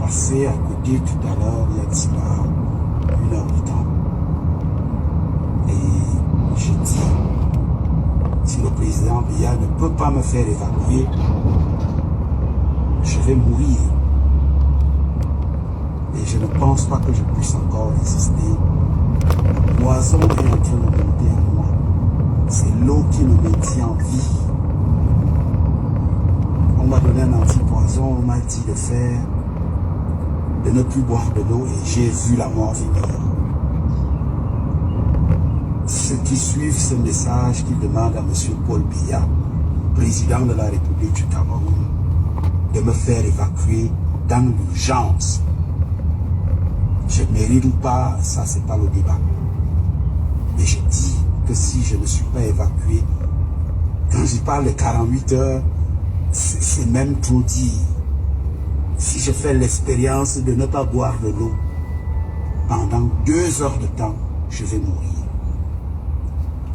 passé à côté tout à l'heure, il y a de cela 1 heure de temps. Et je dis, si le président Biya ne peut pas me faire évacuer, je vais mourir. Et je ne pense pas que je puisse encore résister. Le poison est en train de monter en moi. C'est l'eau qui me maintient en vie. On m'a donné un antipoison, on m'a dit de ne plus boire de l'eau et j'ai vu la mort venir. Ceux qui suivent ce message qui demande à M. Paul Biya, président de la République du Cameroun, de me faire évacuer dans l'urgence. Je mérite ou pas, ça c'est pas le débat. Mais je dis que si je ne suis pas évacué, quand je parle de 48 heures, c'est même trop dire. Si je fais l'expérience de ne pas boire de l'eau pendant 2 heures de temps, je vais mourir.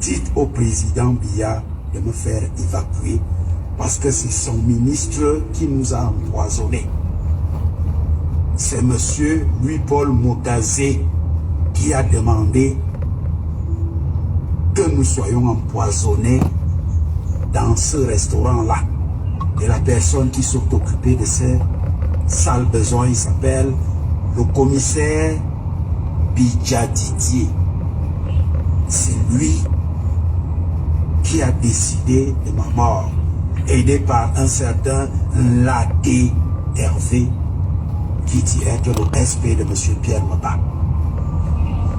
Dites au président Biya de me faire évacuer parce que c'est son ministre qui nous a empoisonnés. C'est monsieur Louis-Paul Motazé qui a demandé que nous soyons empoisonnés dans ce restaurant-là. Et la personne qui s'est occupée de ces sales besoins, il s'appelle le commissaire Bidja Didier. C'est lui qui a décidé de ma mort, aidé par un certain Laté Hervé, qui dit être le SP de M. Pierre Maba.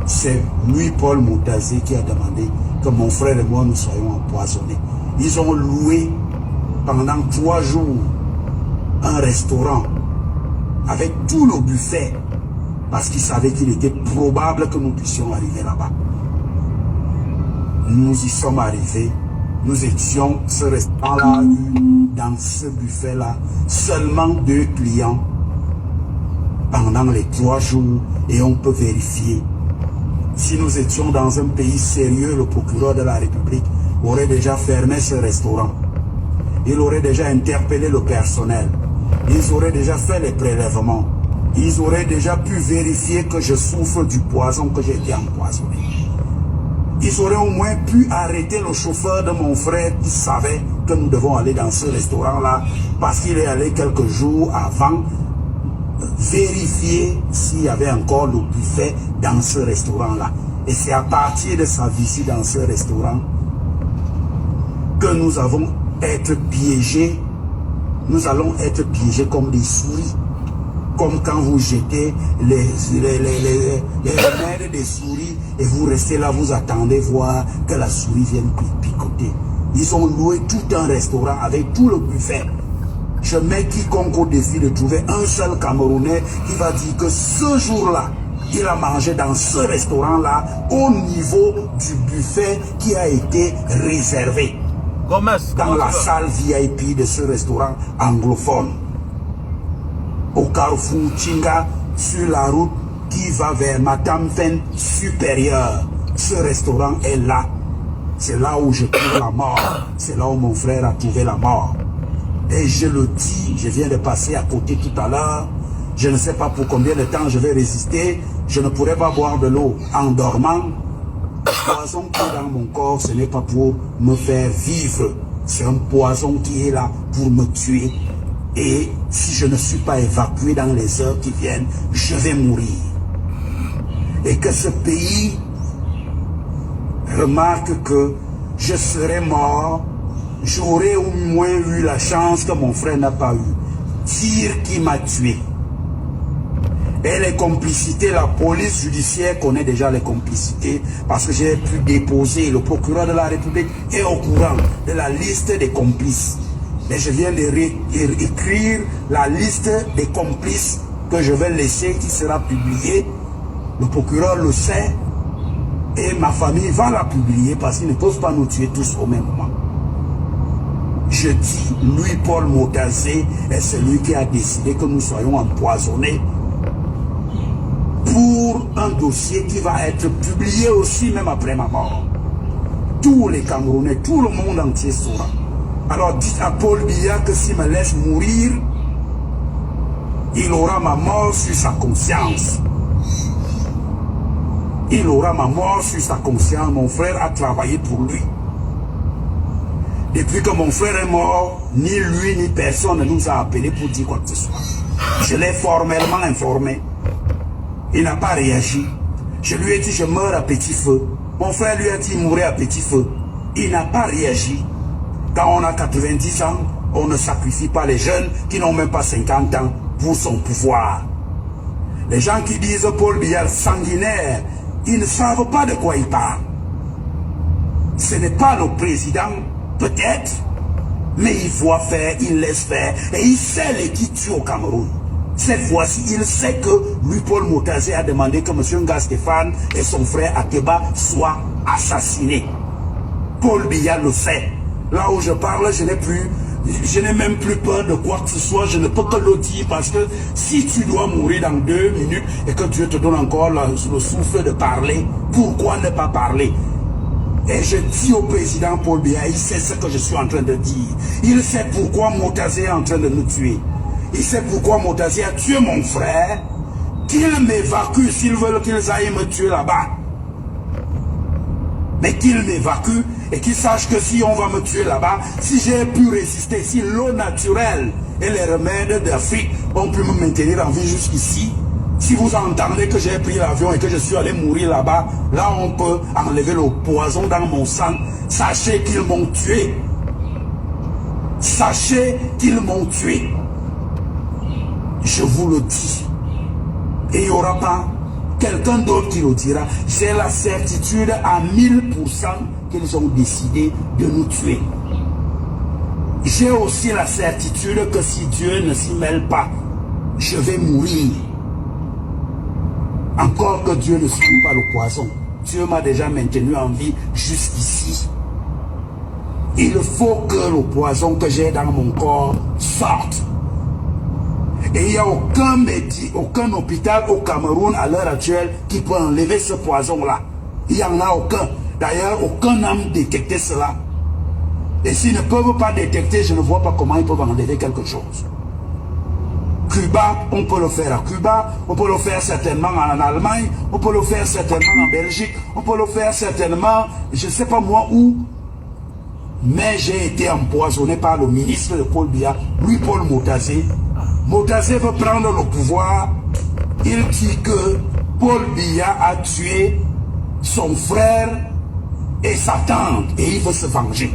C'est Louis-Paul Moutazé qui a demandé que mon frère et moi nous soyons empoisonnés. Ils ont loué pendant 3 jours un restaurant avec tout le buffet parce qu'ils savaient qu'il était probable que nous puissions arriver là-bas. Nous y sommes arrivés. Nous étions, ce restaurant-là a eu dans ce buffet-là seulement 2 clients pendant les 3 jours et on peut vérifier. Si nous étions dans un pays sérieux, le procureur de la République aurait déjà fermé ce restaurant. Il aurait déjà interpellé le personnel. Ils auraient déjà fait les prélèvements. Ils auraient déjà pu vérifier que je souffre du poison, que j'ai été empoisonné. Ils auraient au moins pu arrêter le chauffeur de mon frère qui savait que nous devons aller dans ce restaurant-là parce qu'il est allé quelques jours avant vérifier s'il y avait encore le buffet dans ce restaurant-là. Et c'est à partir de sa visite dans ce restaurant que nous allons être piégés. Nous allons être piégés comme des souris. Comme quand vous jetez les remèdes des souris et vous restez là, vous attendez voir que la souris vienne picoter. Ils ont loué tout un restaurant avec tout le buffet. Je mets quiconque au défi de trouver un seul Camerounais qui va dire que ce jour-là, il a mangé dans ce restaurant-là au niveau du buffet qui a été réservé dans la salle VIP de ce restaurant anglophone. Au carrefour Chinga, sur la route qui va vers Matamfen supérieur. Ce restaurant est là. C'est là où je trouve la mort. C'est là où mon frère a trouvé la mort. Et je le dis, je viens de passer à côté tout à l'heure. Je ne sais pas pour combien de temps je vais résister. Je ne pourrai pas boire de l'eau en dormant. Le poison qui est dans mon corps, ce n'est pas pour me faire vivre. C'est un poison qui est là pour me tuer. Et si je ne suis pas évacué dans les heures qui viennent, je vais mourir. Et que ce pays remarque que je serai mort, j'aurais au moins eu la chance que mon frère n'a pas eu. Tir qui m'a tué. Et les complicités, la police judiciaire connaît déjà les complicités parce que j'ai pu déposer, le procureur de la République est au courant de la liste des complices. Mais je viens d'écrire la liste des complices que je vais laisser, qui sera publiée. Le procureur le sait et ma famille va la publier parce qu'ils ne peuvent pas nous tuer tous au même moment. Je dis, Louis-Paul Motazé est celui qui a décidé que nous soyons empoisonnés pour un dossier qui va être publié aussi même après ma mort. Tous les Camerounais, tout le monde entier saura. Alors dites à Paul Biya que s'il me laisse mourir, Il aura ma mort sur sa conscience. Il aura ma mort sur sa conscience. Mon frère a travaillé pour lui. Depuis que mon frère est mort, ni lui ni personne ne nous a appelés pour dire quoi que ce soit. Je l'ai formellement informé. Il n'a pas réagi. Je lui ai dit je meurs à petit feu. Mon frère lui a dit mourir à petit feu. Il n'a pas réagi. Quand on a 90 ans, on ne sacrifie pas les jeunes qui n'ont même pas 50 ans pour son pouvoir. Les gens qui disent Paul Biya sanguinaire, ils ne savent pas de quoi ils parlent. Ce n'est pas le président, peut-être, mais il voit faire, il laisse faire, et il sait les qui tuent au Cameroun. Cette fois-ci, il sait que lui, Paul Motazé, a demandé que M. Nga Stéphane et son frère Akeba soient assassinés. Paul Biya le sait. Là où je parle, je n'ai même plus peur de quoi que ce soit, je ne peux que le dire parce que si tu dois mourir dans 2 minutes et que Dieu te donne encore le souffle de parler, pourquoi ne pas parler? Et je dis au président Paul Biya, il sait ce que je suis en train de dire. Il sait pourquoi Motazé est en train de nous tuer. Il sait pourquoi Motazé a tué mon frère, qu'il m'évacue s'ils veulent qu'ils aillent me tuer là-bas. Mais qu'il m'évacue et qu'il sache que si on va me tuer là-bas, si j'ai pu résister, si l'eau naturelle et les remèdes d'Afrique ont pu me maintenir en vie jusqu'ici, si vous entendez que j'ai pris l'avion et que je suis allé mourir là-bas, là on peut enlever le poison dans mon sang, sachez qu'ils m'ont tué. Sachez qu'ils m'ont tué. Je vous le dis. Et il n'y aura pas quelqu'un d'autre qui le dira. J'ai la certitude à 1000% qu'ils ont décidé de nous tuer. J'ai aussi la certitude que si Dieu ne s'y mêle pas, je vais mourir. Encore que Dieu ne suive pas le poison. Dieu m'a déjà maintenu en vie jusqu'ici. Il faut que le poison que j'ai dans mon corps sorte. Et il n'y a aucun hôpital au Cameroun à l'heure actuelle qui peut enlever ce poison-là. Il n'y en a aucun. D'ailleurs, aucun n'a détecté cela. Et s'ils ne peuvent pas détecter, je ne vois pas comment ils peuvent enlever quelque chose. Cuba, on peut le faire à Cuba, on peut le faire certainement en Allemagne, on peut le faire certainement en Belgique, on peut le faire certainement, je ne sais pas moi où. Mais j'ai été empoisonné par le ministre de Paul Biya, lui Paul Motazé. Motazé veut prendre le pouvoir. Il dit que Paul Biya a tué son frère et sa tante et il veut se venger.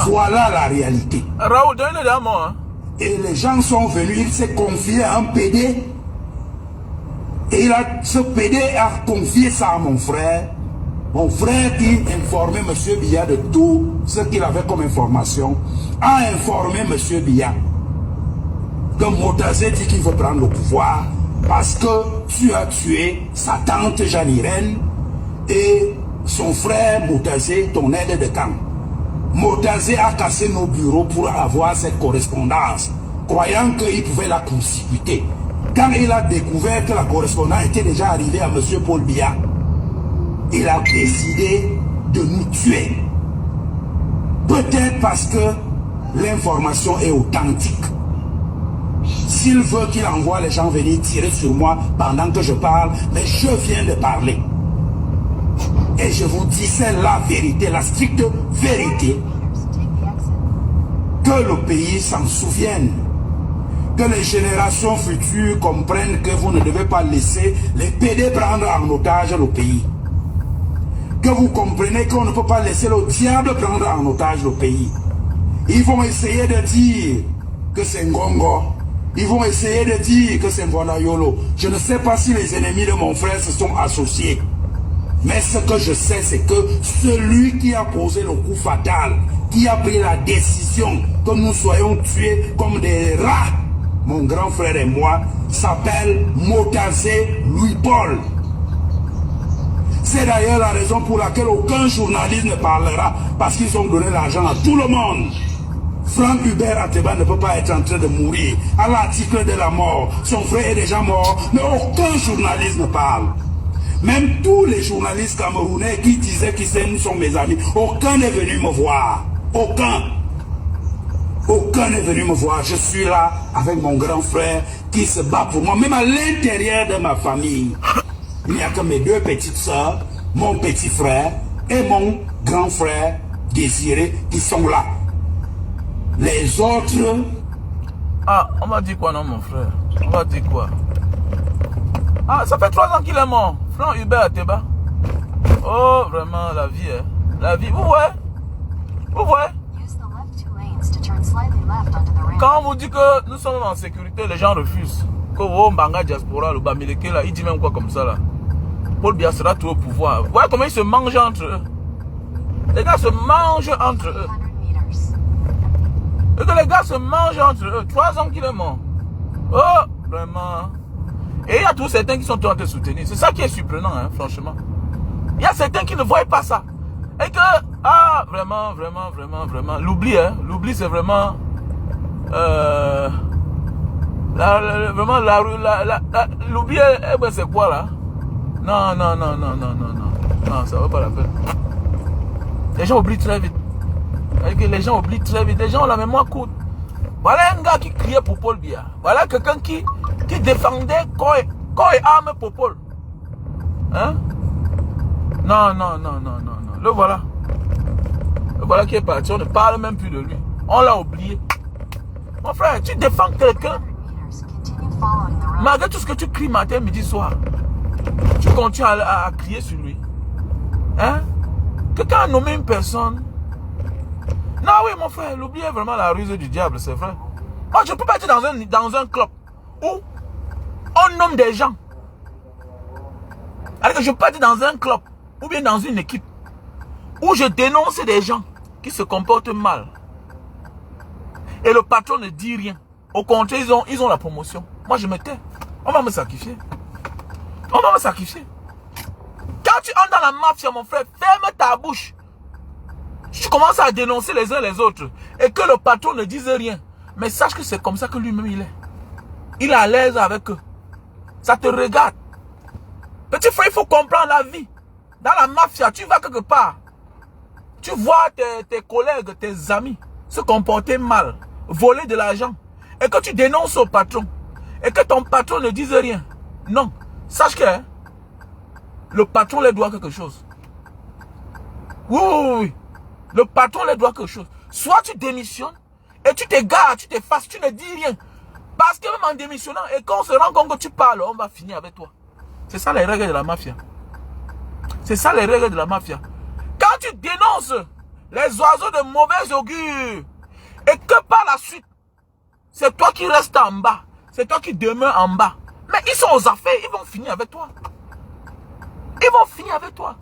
Voilà la réalité. Raoul, donne-le à moi. Et les gens sont venus, il s'est confié à un PD. Et ce PD a confié ça à mon frère. Mon frère qui informait M. Biya de tout ce qu'il avait comme information, a informé M. Biya que Motazé dit qu'il veut prendre le pouvoir parce que tu as tué sa tante Jeanne-Irène et son frère Motazé, ton aide de camp. Motazé a cassé nos bureaux pour avoir cette correspondance, croyant qu'il pouvait la constituer. Quand il a découvert que la correspondance était déjà arrivée à M. Paul Biya, il a décidé de nous tuer. Peut-être parce que l'information est authentique. S'il veut qu'il envoie les gens venir tirer sur moi pendant que je parle, mais je viens de parler. Et je vous dis, c'est la vérité, la stricte vérité. Que le pays s'en souvienne. Que les générations futures comprennent que vous ne devez pas laisser les PD prendre en otage le pays. Que vous comprenez qu'on ne peut pas laisser le diable prendre en otage le pays. Ils vont essayer de dire que c'est Ngongo. Ils vont essayer de dire que c'est Mvonayolo. Je ne sais pas si les ennemis de mon frère se sont associés. Mais ce que je sais, c'est que celui qui a posé le coup fatal, qui a pris la décision que nous soyons tués comme des rats, mon grand frère et moi, s'appelle Motazé Louis-Paul. C'est d'ailleurs la raison pour laquelle aucun journaliste ne parlera, parce qu'ils ont donné l'argent à tout le monde. Franck Hubert Ateba ne peut pas être en train de mourir à l'article de la mort. Son frère est déjà mort, mais aucun journaliste ne parle. Même tous les journalistes camerounais qui disaient qu'ils sont mes amis, aucun n'est venu me voir. Aucun. Aucun n'est venu me voir. Je suis là avec mon grand frère qui se bat pour moi. Même à l'intérieur de ma famille, il n'y a que mes deux petites sœurs, mon petit frère et mon grand frère Désiré qui sont là. Les autres... Ah, on m'a dit quoi non mon frère? On m'a dit quoi? Ah, ça fait 3 ans qu'il est mort. Franck Hubert Ateba. Oh, vraiment, la vie, hein. La vie, vous voyez? Vous voyez? Quand on vous dit que nous sommes en sécurité, les gens refusent. Que oh, Mbanga Diaspora, le Bamileke là, il dit même quoi comme ça là. Paul Biya sera tout au pouvoir. Vous voyez comment ils se mangent entre eux? Les gars se mangent entre eux. Et que les gars se mangent entre eux. 3 ans qu'il est mort. Oh, vraiment. Et il y a tous certains qui sont en train de soutenir. C'est ça qui est surprenant, hein, franchement. Il y a certains qui ne voient pas ça. Et que, ah, vraiment, vraiment, vraiment, vraiment. L'oubli, hein. L'oubli, c'est vraiment... vraiment, l'oubli, c'est quoi, là? Non, non, non, non, non, non, non. Non, ça vaut pas la peine. Les gens oublient très vite. Les gens oublient très vite. Les gens ont la mémoire courte. Voilà un gars qui criait pour Paul Biya. Voilà quelqu'un qui défendait corps et âme pour Paul. Hein? Non, non, non, non, non, non. Le voilà. Le voilà qui est parti. On ne parle même plus de lui. On l'a oublié. Mon frère, tu défends quelqu'un. Malgré tout ce que tu cries matin, midi, soir. Tu continues à crier sur lui. Hein? Quelqu'un a nommé une personne. Non, oui, mon frère, l'oublier vraiment la ruse du diable, c'est vrai. Moi, je ne peux pas être dans un club où on nomme des gens. Alors que je peux pas être dans un club ou bien dans une équipe où je dénonce des gens qui se comportent mal. Et le patron ne dit rien. Au contraire, ils ont la promotion. Moi, je me tais. On va me sacrifier. On va me sacrifier. Quand tu entres dans la mafia, mon frère, ferme ta bouche. Tu commences à dénoncer les uns les autres. Et que le patron ne dise rien. Mais sache que c'est comme ça que lui-même il est. Il est à l'aise avec eux. Ça te regarde. Petit frère, il faut comprendre la vie. Dans la mafia, tu vas quelque part. Tu vois tes collègues, tes amis se comporter mal. Voler de l'argent. Et que tu dénonces au patron. Et que ton patron ne dise rien. Non. Sache que le patron leur doit quelque chose. Oui, oui, oui. Le patron leur doit quelque chose. Soit tu démissionnes et tu t'égares, tu t'effaces, tu ne dis rien. Parce que même en démissionnant, et quand on se rend compte que tu parles, on va finir avec toi. C'est ça les règles de la mafia. C'est ça les règles de la mafia. Quand tu dénonces les oiseaux de mauvais augure et que par la suite, c'est toi qui restes en bas. C'est toi qui demeures en bas. Mais ils sont aux affaires, ils vont finir avec toi. Ils vont finir avec toi.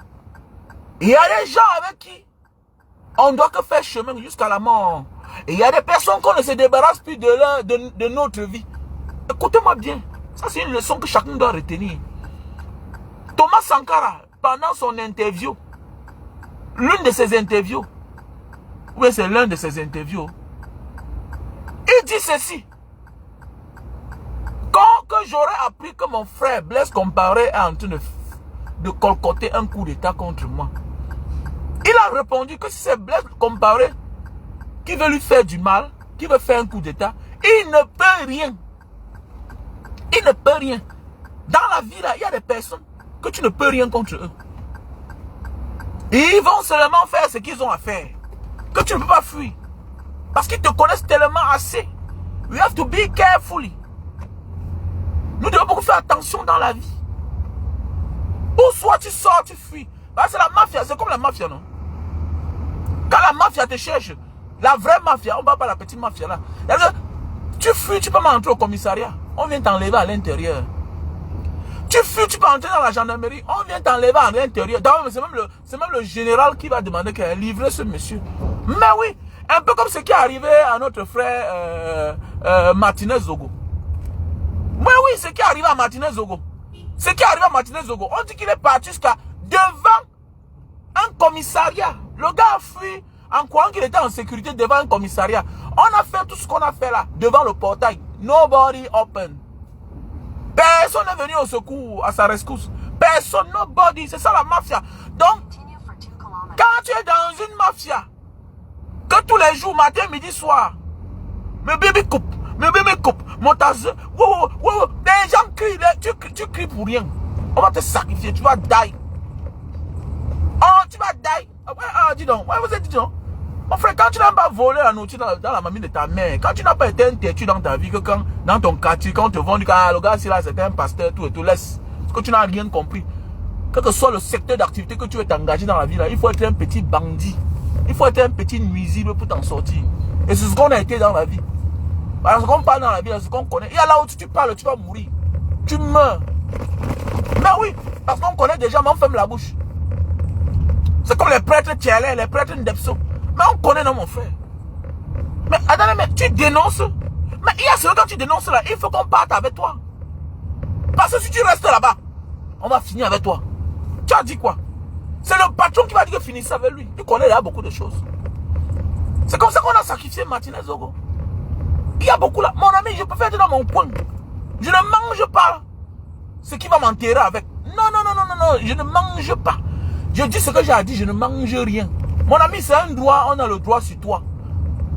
Il y a des gens avec qui on doit que faire chemin jusqu'à la mort. Et il y a des personnes qu'on ne se débarrasse plus de notre vie. Écoutez-moi bien. Ça, c'est une leçon que chacun doit retenir. Thomas Sankara, pendant son interview, l'une de ses interviews, oui, c'est l'un de ses interviews, il dit ceci. Quand que j'aurais appris que mon frère Blaise Compaoré est en train de colcoter un coup d'état contre moi, il a répondu que si c'est Blaise Compaoré qui veut lui faire du mal, qui veut faire un coup d'état, il ne peut rien. Il ne peut rien. Dans la vie, là, il y a des personnes que tu ne peux rien contre eux. Ils vont seulement faire ce qu'ils ont à faire. Que tu ne peux pas fuir. Parce qu'ils te connaissent tellement assez. We have to be careful. Nous devons beaucoup faire attention dans la vie. Ou soit tu sors, tu fuis. C'est la mafia, c'est comme la mafia, non? Quand la mafia te cherche, la vraie mafia, on ne va pas la petite mafia là. Tu fuis, tu peux m'entrer au commissariat. On vient t'enlever à l'intérieur. Tu fuis, tu peux entrer dans la gendarmerie. On vient t'enlever à l'intérieur. C'est même le général qui va demander qu'elle ait livré ce monsieur. Mais oui, un peu comme ce qui est arrivé à notre frère Martinez Zogo. Mais oui, ce qui est arrivé à Martinez Zogo. Ce qui est arrivé à Martinez Zogo, on dit qu'il est parti jusqu'à devant un commissariat. Le gars a fui en croyant qu'il était en sécurité devant un commissariat. On a fait tout ce qu'on a fait là, devant le portail. Nobody open. Personne n'est venu au secours, à sa rescousse. Personne, nobody. C'est ça la mafia. Donc, quand tu es dans une mafia, que tous les jours, matin, midi, soir, Mes bébés coupe. Mes bébés coupe. Mon tasse. Wow, wow. Les gens crient. Tu cries pour rien. On va te sacrifier. Tu vas die. Oh, tu vas die. Dis donc. Ouais, vous êtes dit donc. Mon frère, quand tu n'as pas volé la nourriture dans la mamie de ta mère, quand tu n'as pas été un têtu dans ta vie, que quand dans ton quartier, quand on te vend du cas, le gars, c'est là, c'est un pasteur, tout et tout, laisse. Parce que tu n'as rien compris. Quel que soit le secteur d'activité que tu veux t'engager dans la vie, là, il faut être un petit bandit. Il faut être un petit nuisible pour t'en sortir. Et c'est ce qu'on a été dans la vie. Parce qu'on parle dans la vie, c'est ce qu'on connaît. Et là où tu parles, tu vas mourir. Tu meurs. Mais oui, parce qu'on connaît déjà, mais on ferme la bouche. C'est comme les prêtres Tchelé, les prêtres Ndepso. Mais on connaît, non, mon frère. Mais attendez, mais tu dénonces. Mais il y a celui quand tu dénonces là, il faut qu'on parte avec toi. Parce que si tu restes là-bas, on va finir avec toi. Tu as dit quoi? C'est le patron qui va dire que finissez avec lui. Il connaît là beaucoup de choses. C'est comme ça qu'on a sacrifié Martinez Zogo. Il y a beaucoup là. Mon ami, je préfère être dans mon coin. Je ne mange pas ce qui va m'enterrer avec. Non, non, non, non, non, non. Je ne mange pas. Je dis ce que j'ai dit, je ne mange rien. Mon ami, c'est un droit, on a le droit sur toi.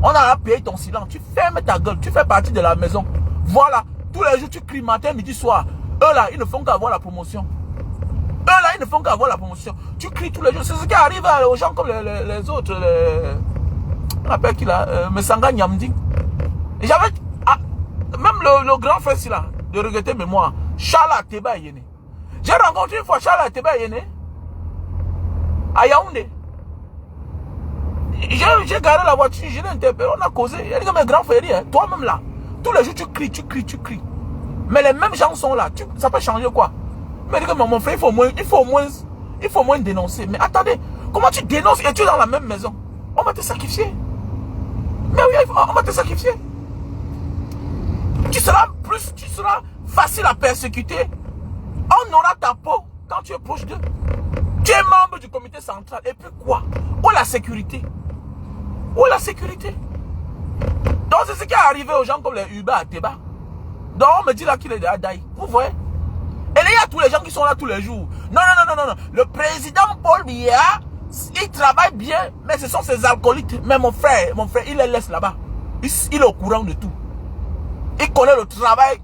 On a payé ton silence. Tu fermes ta gueule, tu fais partie de la maison. Voilà, tous les jours tu cries matin, midi, soir. Eux là, ils ne font qu'avoir la promotion. Eux là, ils ne font qu'avoir la promotion. Tu cries tous les jours. C'est ce qui arrive aux gens comme les autres. On appelle qui là Mesanga Nyamdi. J'avais... même le grand frère ici là, de regretter mémoire, Charles Ateba Yéné. J'ai rencontré une fois Charles Ateba Yéné à Yaoundé. J'ai garé la voiture, je l'ai interpellé, on a causé. Il a dit que mes grands frères, hein, toi-même là, tous les jours tu cries, tu cries, tu cries. Mais les mêmes gens sont là, ça peut changer quoi? Mais il dit que mon frère, il faut au moins dénoncer. Mais attendez, comment tu dénonces et tu es dans la même maison? On va te sacrifier. Mais oui, on va te sacrifier. Tu seras facile à persécuter. On aura ta peau quand tu es proche d'eux. Tu es membre du comité central. Et puis quoi? Où est la sécurité? Où est la sécurité? Donc c'est ce qui est arrivé aux gens comme les Uber à Teba. Donc on me dit là qu'il est à Daï. Vous voyez? Et là il y a tous les gens qui sont là tous les jours. Non, non, non, non, non. Le président Paul Biya, il travaille bien, mais ce sont ses alcoolites. Mais mon frère, il les laisse là-bas. Il est au courant de tout. Il connaît le travail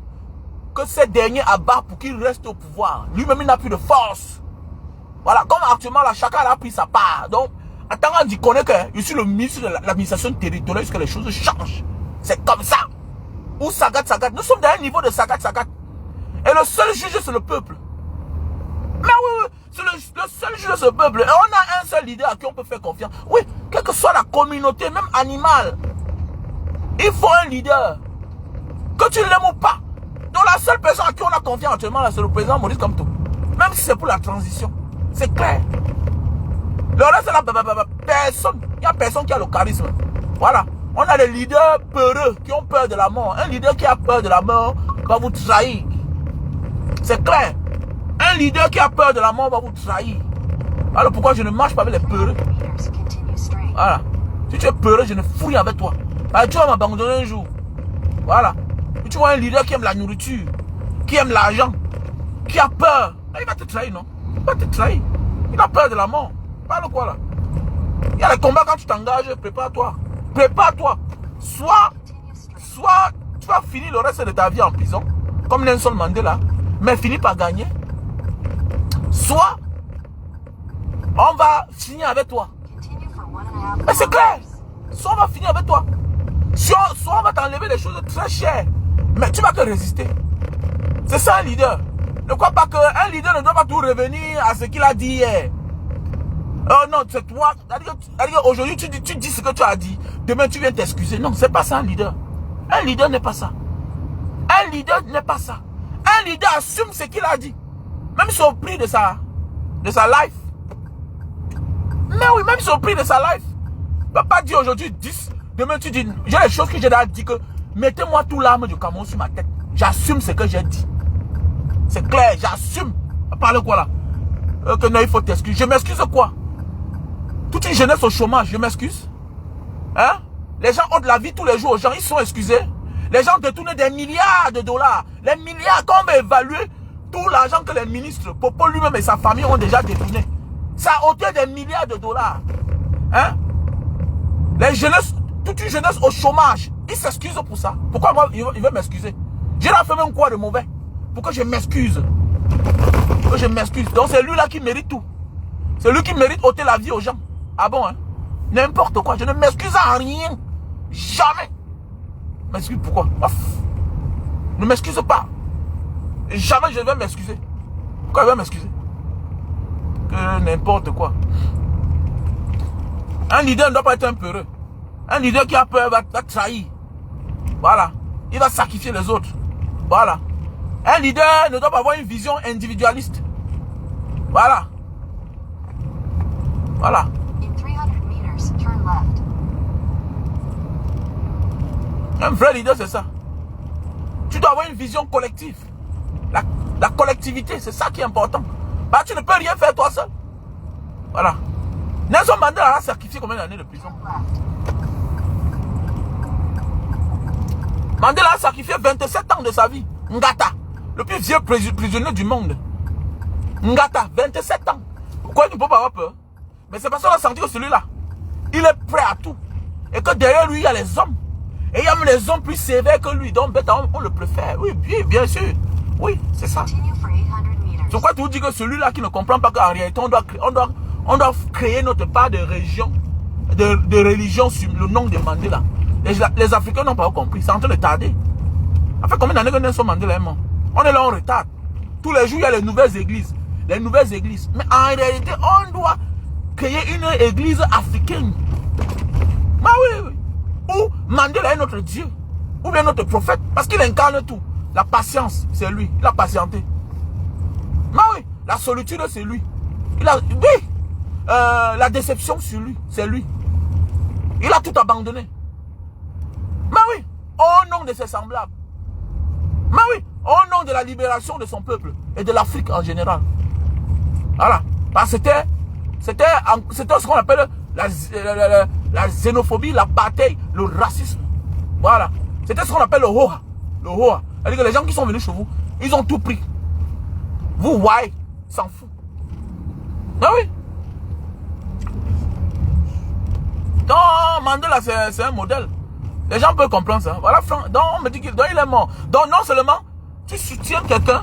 que ces derniers abattent pour qu'il reste au pouvoir. Lui-même, il n'a plus de force. Voilà, comme actuellement, là, chacun a pris sa part. Donc, attends, on dit qu'on est que je suis le ministre de l'administration territoriale, est-ce que les choses changent? C'est comme ça. Ou Sagat. Nous sommes dans un niveau de Sagat. Et le seul juge, c'est le peuple. Mais oui, c'est le seul juge, c'est le peuple. Et on a un seul leader à qui on peut faire confiance. Oui, quelle que soit la communauté, même animale, il faut un leader. Que tu l'aimes ou pas. Donc la seule personne à qui on a confiance actuellement, c'est le président Maurice Kamto. Même si c'est pour la transition. C'est clair. Le reste, là, personne. Il n'y a personne qui a le charisme. Voilà. On a des leaders peureux qui ont peur de la mort. Un leader qui a peur de la mort va vous trahir. C'est clair. Un leader qui a peur de la mort va vous trahir. Alors pourquoi je ne marche pas avec les peureux? Voilà. Si tu es peureux, je ne fouille avec toi. Alors, tu vas m'abandonner un jour. Voilà. Et tu vois un leader qui aime la nourriture, qui aime l'argent, qui a peur. Là, il va te trahir, non? Il va te trahir. Il a peur de la mort. Parle quoi là? Il y a les combats quand tu t'engages, prépare-toi. Prépare-toi. Soit tu vas finir le reste de ta vie en prison, comme Nelson Mandela, mais finis par gagner. Soit on va finir avec toi. Mais c'est clair. Soit on va finir avec toi. Soit on va t'enlever des choses très chères. Mais tu vas te résister. C'est ça un leader. Ne crois pas qu'un leader ne doit pas tout revenir à ce qu'il a dit hier. Oh non, c'est toi. Aujourd'hui tu dis ce que tu as dit. Demain tu viens t'excuser. Non, c'est pas ça un leader. Un leader n'est pas ça. Un leader n'est pas ça. Un leader assume ce qu'il a dit. Même sur le prix de sa life. Mais oui, même sur le prix de sa life. Tu ne peux pas dire aujourd'hui 10. Demain tu dis, j'ai des choses que j'ai déjà dit que mettez-moi tout l'arme du Cameroun sur ma tête. J'assume ce que j'ai dit. C'est clair, j'assume. Parle quoi là? Que non, il faut t'excuser. Je m'excuse quoi? Toute une jeunesse au chômage, je m'excuse. Hein? Les gens ont de la vie tous les jours aux gens, ils sont excusés. Les gens détournent des milliards de dollars. Les milliards, quand on va évaluer tout l'argent que les ministres, Popo lui-même et sa famille ont déjà détourné. Ça a hauteur des milliards de dollars. Hein? Les jeunesses, toute une jeunesse au chômage. Il s'excuse pour ça. Pourquoi moi, il veut m'excuser? J'ai là fait même quoi de mauvais? Pourquoi je m'excuse? Pourquoi je m'excuse? Donc c'est lui là qui mérite tout. C'est lui qui mérite ôter la vie aux gens. Ah bon, hein? N'importe quoi. Je ne m'excuse à rien. Jamais. M'excuse pourquoi? Ne m'excuse pas. Jamais je vais m'excuser. Pourquoi il va m'excuser? Que n'importe quoi. Un leader ne doit pas être un peureux. Un leader qui a peur va trahir. Voilà. Il va sacrifier les autres. Voilà. Un leader ne doit pas avoir une vision individualiste. Voilà. Voilà. Un vrai leader, c'est ça. Tu dois avoir une vision collective. La collectivité, c'est ça qui est important. Bah, tu ne peux rien faire toi seul. Voilà. Nelson Mandela a sacrifié combien d'années de prison? Mandela a sacrifié 27 ans de sa vie. Ngata, le plus vieux prisonnier du monde. Ngata, 27 ans. Pourquoi il ne peut pas avoir peur? Mais c'est parce qu'on a senti que celui-là, il est prêt à tout. Et que derrière lui, il y a les hommes. Et il y a même les hommes plus sévères que lui. Donc, on le préfère. Oui, bien sûr. Oui, c'est ça. C'est pourquoi tu vous dis que celui-là qui ne comprend pas qu'en réalité, on doit créer notre part de religion sur le nom de Mandela. Les Africains n'ont pas compris. C'est en train de tarder. Ça fait combien d'années que Nelson Mandela est mort? On est là en retard. Tous les jours, il y a les nouvelles églises. Les nouvelles églises. Mais en réalité, on doit créer une église africaine. Bah oui. Ou Mandela est notre Dieu. Ou bien notre prophète. Parce qu'il incarne tout. La patience, c'est lui. Il a patienté. Bah oui. La solitude, c'est lui. Oui. La déception, c'est lui. C'est lui. Il a tout abandonné. Bah oui. Au nom de ses semblables. Bah oui. Au nom de la libération de son peuple. Et de l'Afrique en général. Voilà. Parce que c'était ce qu'on appelle la xénophobie, l'apartheid, le racisme. Voilà. C'était ce qu'on appelle le Hoa. Le Hoa. C'est-à-dire que les gens qui sont venus chez vous, ils ont tout pris. Vous, ouais, ils s'en foutent. Ah oui. Donc, Mandela, c'est un modèle. Les gens peuvent comprendre ça. Voilà, donc on me dit qu'il est mort. Donc, non seulement tu soutiens quelqu'un,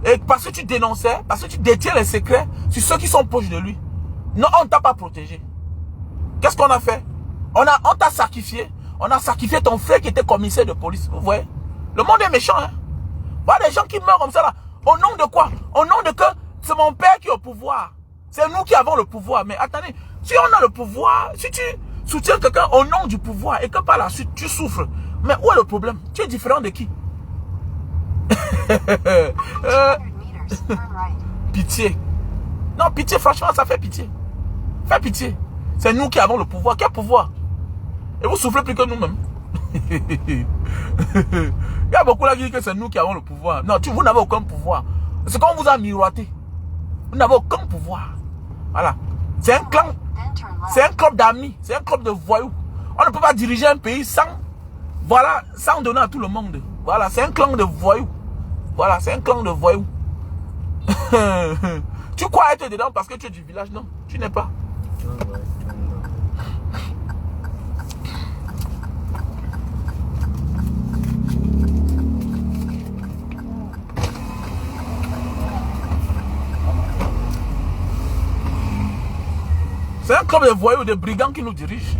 et parce que tu dénonçais, parce que tu détiens les secrets sur ceux qui sont proches de lui. Non, on ne t'a pas protégé. Qu'est-ce qu'on a fait? On t'a sacrifié. On a sacrifié ton frère qui était commissaire de police. Vous voyez? Le monde est méchant. Hein? Voilà des gens qui meurent comme ça là. Au nom de quoi? Au nom de que c'est mon père qui est au pouvoir. C'est nous qui avons le pouvoir. Mais attendez, si on a le pouvoir, si tu soutiens quelqu'un au nom du pouvoir et que par la suite tu souffres, mais où est le problème? Tu es différent de qui? Pitié. Non, pitié, franchement, ça fait pitié. Fais pitié. C'est nous qui avons le pouvoir. Quel pouvoir? Et vous souffrez plus que nous-mêmes. Il y a beaucoup là qui disent que c'est nous qui avons le pouvoir. Non, vous n'avez aucun pouvoir. C'est qu'on vous a miroité. Vous n'avez aucun pouvoir. Voilà. C'est un clan. C'est un club d'amis. C'est un club de voyous. On ne peut pas diriger un pays sans donner à tout le monde. Voilà, c'est un clan de voyous. Voilà, c'est un clan de voyous. Tu crois être dedans parce que tu es du village? Non, tu n'es pas. C'est un club de voyous, de brigands qui nous dirigent.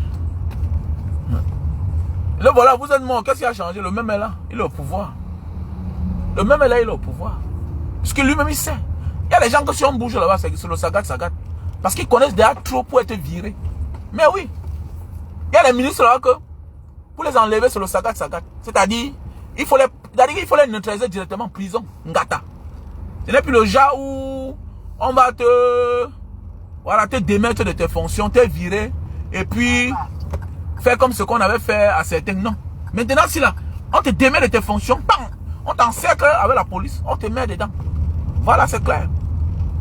Le voilà, vous êtes mort. Qu'est-ce qui a changé? Le même est là, il est au pouvoir. Le même est là, il est au pouvoir. Parce que lui-même, il sait. Il y a des gens que si on bouge là-bas, c'est le sagat. Parce qu'ils connaissent déjà trop pour être virés. Mais oui. Il y a des ministres là que, pour les enlever, c'est le sagat. C'est-à-dire, il faut les neutraliser directement en prison. Ngata. Ce n'est plus le genre où on va te démettre de tes fonctions, te virer, et puis faire comme ce qu'on avait fait à certains. Non. Maintenant, si là, on te démet de tes fonctions, bam, on t'encercle avec la police, on te met dedans. Voilà, c'est clair.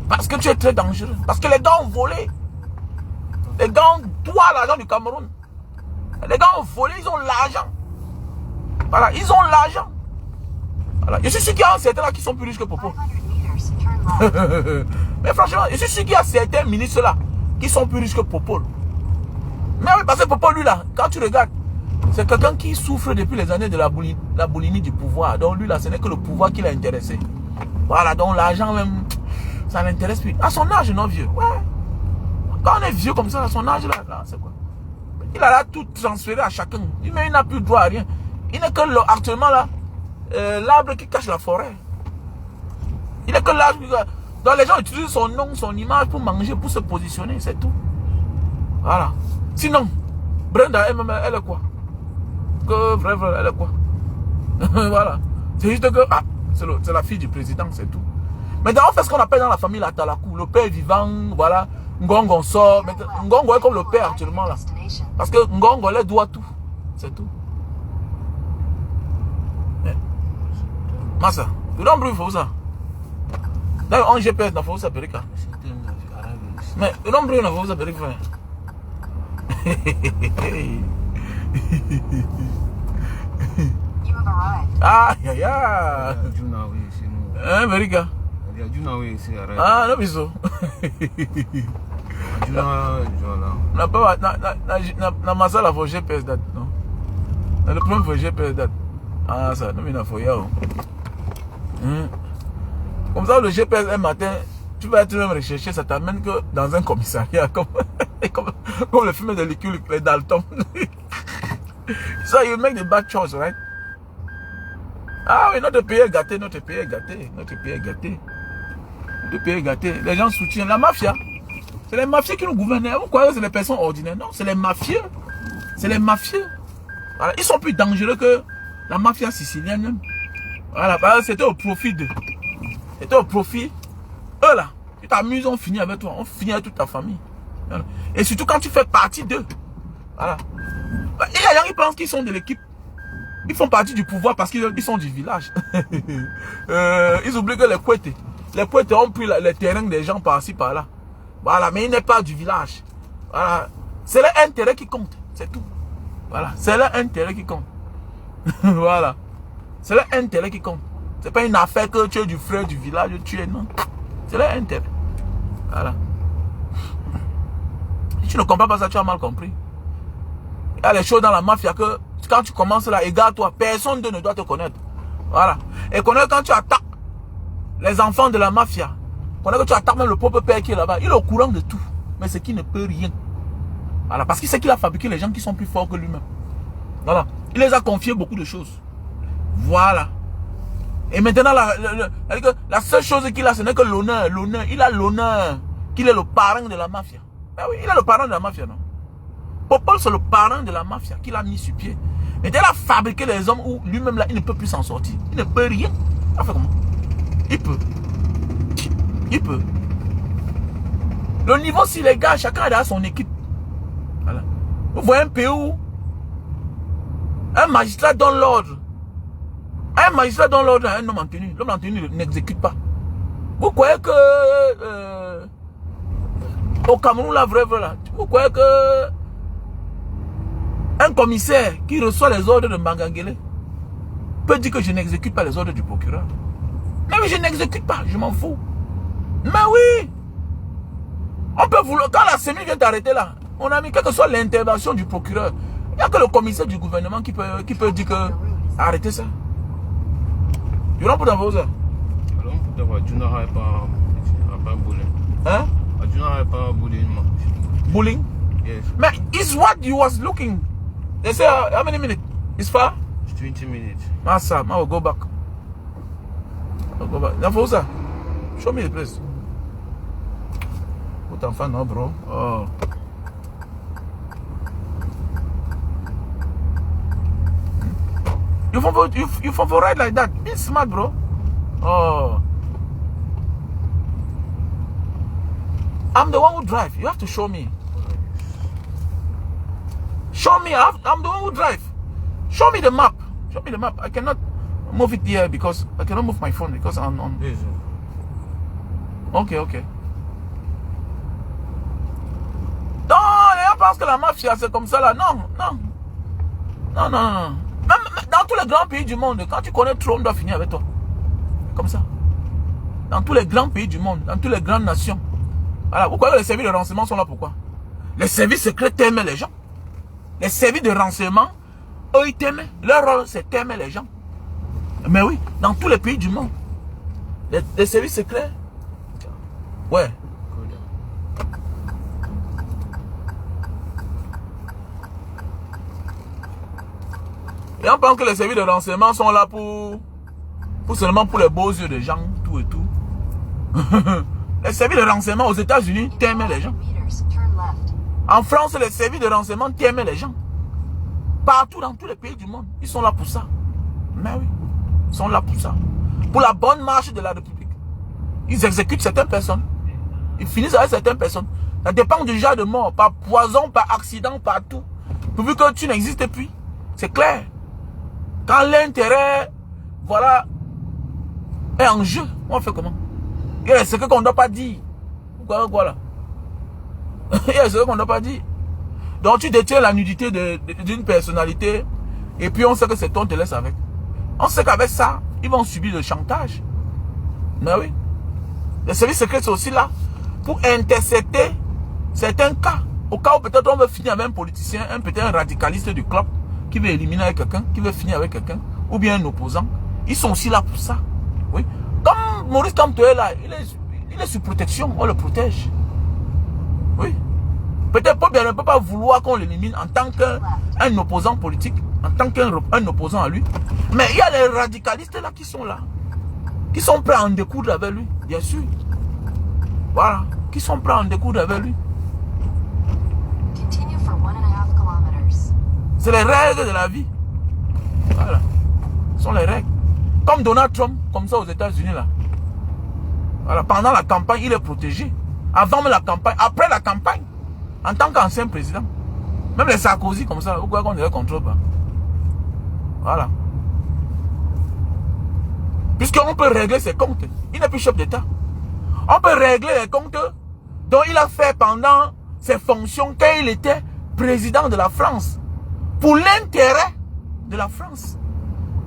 Parce que tu es très dangereux. Parce que les gars ont volé. Les gars ont droit l'argent du Cameroun. Les gars ont volé, ils ont l'argent. Voilà, ils ont l'argent. Voilà. Je suis sûr qu'il y a certains là qui sont plus riches que Popo. Mais franchement, je suis sûr qu'il y a certains ministres là qui sont plus riches que Popo. Mais oui, parce que Popo, lui là, quand tu regardes, C'est quelqu'un qui souffre depuis les années de la boulimie du pouvoir. Donc lui là, ce n'est que le pouvoir qui l'a intéressé. Voilà, donc l'argent même, ça l'intéresse plus. À son âge, non vieux. Ouais. Quand on est vieux comme ça, à son âge là c'est quoi? Il a là tout transféré à chacun. Il n'a plus droit à rien. Il n'est que actuellement là, l'arbre qui cache la forêt. Il n'est que l'arbre qui... Donc les gens utilisent son nom, son image pour manger, pour se positionner, c'est tout. Voilà. Sinon, Brenda, elle est quoi? Que vrai, elle est quoi? Voilà. C'est juste que c'est la fille du président, c'est tout. Maintenant, on fait ce qu'on appelle dans la famille la Talakou. Le père est vivant, voilà. Ngongo sort. Ngongo est comme le père actuellement là. Parce que Ngongo les doit tout. C'est tout. Massa, tu don't bring for ça. D'ailleurs, on GPS dans Fausa Perika. Mais tu don't bring dans Fausa Perika. Ah, ya ya. Hein, Perika? Ah, non, biso. Na masala faut GPS date, non? Le problème faut GPS date. Ah, ça, non, il faut yao. Comme ça, le GPS un matin, tu vas être même recherché, ça t'amène que dans un commissariat, comme le film de Licule, les Dalton. So you make the bad choice, right? Ah oui, notre pays est gâté, notre pays est gâté, notre pays est gâté. Le pays est gâté. Les gens soutiennent la mafia. C'est les mafieux qui nous gouvernent. Vous croyez que c'est les personnes ordinaires? Non, c'est les mafieux. C'est les mafieux. Voilà. Ils sont plus dangereux que la mafia sicilienne même. Voilà, c'était au profit de. C'était au profit. Eux là, tu t'amuses, on finit avec toi. On finit avec toute ta famille. Voilà. Et surtout quand tu fais partie d'eux. Voilà. Il y a des gens qui pensent qu'ils sont de l'équipe. Ils font partie du pouvoir parce qu'ils sont du village. Ils oublient que les Kouétés ont pris les terrains des gens par-ci, par-là. Voilà, mais ils n'est pas du village. Voilà. C'est leur intérêt qui compte. C'est tout. Voilà. C'est leur intérêt qui compte. Voilà. C'est leur intérêt qui compte. C'est pas une affaire que tu es du frère du village, tu es, non. C'est leur intérêt. Voilà. Si tu ne comprends pas ça, tu as mal compris. Il y a les choses dans la mafia que quand tu commences là, égare-toi. Personne ne doit te connaître. Voilà. Et connaître quand tu attaques les enfants de la mafia. Connaître que tu attaques même le propre père qui est là-bas. Il est au courant de tout. Mais c'est qu'il ne peut rien. Voilà. Parce qu'il sait qu'il a fabriqué les gens qui sont plus forts que lui-même. Voilà. Il les a confié beaucoup de choses. Voilà. Et maintenant, la seule chose qu'il a, ce n'est que l'honneur. L'honneur. Il a l'honneur qu'il est le parrain de la mafia. Ben oui, il est le parrain de la mafia, non? Popol, c'est le parrain de la mafia qu'il a mis sur pied. Mais il a fabriqué les hommes où lui-même là, il ne peut plus s'en sortir. Il ne peut rien. Il a fait comment? Il peut. Il peut. Le niveau, si les gars, chacun a son équipe. Voilà. Vous voyez un pays où un magistrat donne l'ordre. Un magistrat donne l'ordre à un homme en tenue. L'homme en tenue n'exécute pas. Vous croyez que au Cameroun, la vraie là, vous croyez que un commissaire qui reçoit les ordres de Mangangele peut dire que je n'exécute pas les ordres du procureur? Mais oui, je n'exécute pas, je m'en fous. Mais oui, on peut vouloir. Quand la CENI vient t'arrêter là, mon ami, quelle que soit l'intervention du procureur, il n'y a que le commissaire du gouvernement qui peut dire que arrêtez ça. Tu n'as pas d'envoi ça? Hein? Bullying? Yes. Man, it's what you was looking. They say how many minutes? It's far? It's 20 minutes. Massa, I will go back. I'll go back. Now for that, show me the place. Put on fan now, bro. Oh. You for ride like that? Be smart, bro. Oh. I'm the one who drive. You have to show me. Show me. I'm the one who drive. Show me the map. Show me the map. I cannot move it here because I cannot move my phone because I'm on. Yes, sir. Ok. Non, les gens pensent que la mafia c'est comme ça là. Non. Même dans tous les grands pays du monde, quand tu connais trop, on doit finir avec toi. Comme ça. Dans tous les grands pays du monde, dans toutes les grandes nations. Voilà, vous croyez que les services de renseignement sont là pourquoi? Les services secrets aiment les gens. Les services de renseignement eux, ils t'aimaient. Leur rôle, c'est t'aimer les gens. Mais oui, dans tous les pays du monde. Les services secrets. Ouais. Et on pense que les services de renseignement sont là pour seulement pour les beaux yeux des gens, tout et tout. Les services de renseignement aux États-Unis t'aiment les gens. En France, les services de renseignement t'aiment les gens. Partout dans tous les pays du monde, ils sont là pour ça. Mais oui, ils sont là pour ça. Pour la bonne marche de la République. Ils exécutent certaines personnes. Ils finissent avec certaines personnes. Ça dépend du genre de mort, par poison, par accident, par tout. Pourvu que tu n'existes plus. C'est clair. Quand l'intérêt, voilà, est en jeu, on fait comment? Il y a des secrets qu'on ne doit pas dire. Voilà. Il y a des secrets qu'on ne doit pas dire. Donc tu détiens la nudité d'une personnalité et puis on sait que c'est toi, on te laisse avec. On sait qu'avec ça, ils vont subir le chantage. Mais oui. Les services secrets sont aussi là pour intercepter certains cas. Au cas où peut-être on veut finir avec un politicien, peut-être un radicaliste du club qui veut éliminer avec quelqu'un, qui veut finir avec quelqu'un, ou bien un opposant. Ils sont aussi là pour ça. Oui. Comme Maurice Kamto est là, il est sous protection, on le protège. Oui. Peut-être Paul Biya ne peut pas vouloir qu'on l'élimine en tant qu'un opposant politique, en tant qu'un opposant à lui. Mais il y a les radicalistes là qui sont là. Qui sont prêts à en découdre avec lui, bien sûr. Voilà. Qui sont prêts à en découdre avec lui. C'est les règles de la vie. Voilà. Ce sont les règles. Comme Donald Trump, comme ça aux États-Unis là. Voilà. Pendant la campagne, il est protégé. Avant la campagne, après la campagne. En tant qu'ancien président. Même les Sarkozy comme ça, pourquoi qu'on ne les contrôle pas? Voilà. Puisqu'on peut régler ses comptes. Il n'est plus chef d'État. On peut régler les comptes dont il a fait pendant ses fonctions quand il était président de la France. Pour l'intérêt de la France.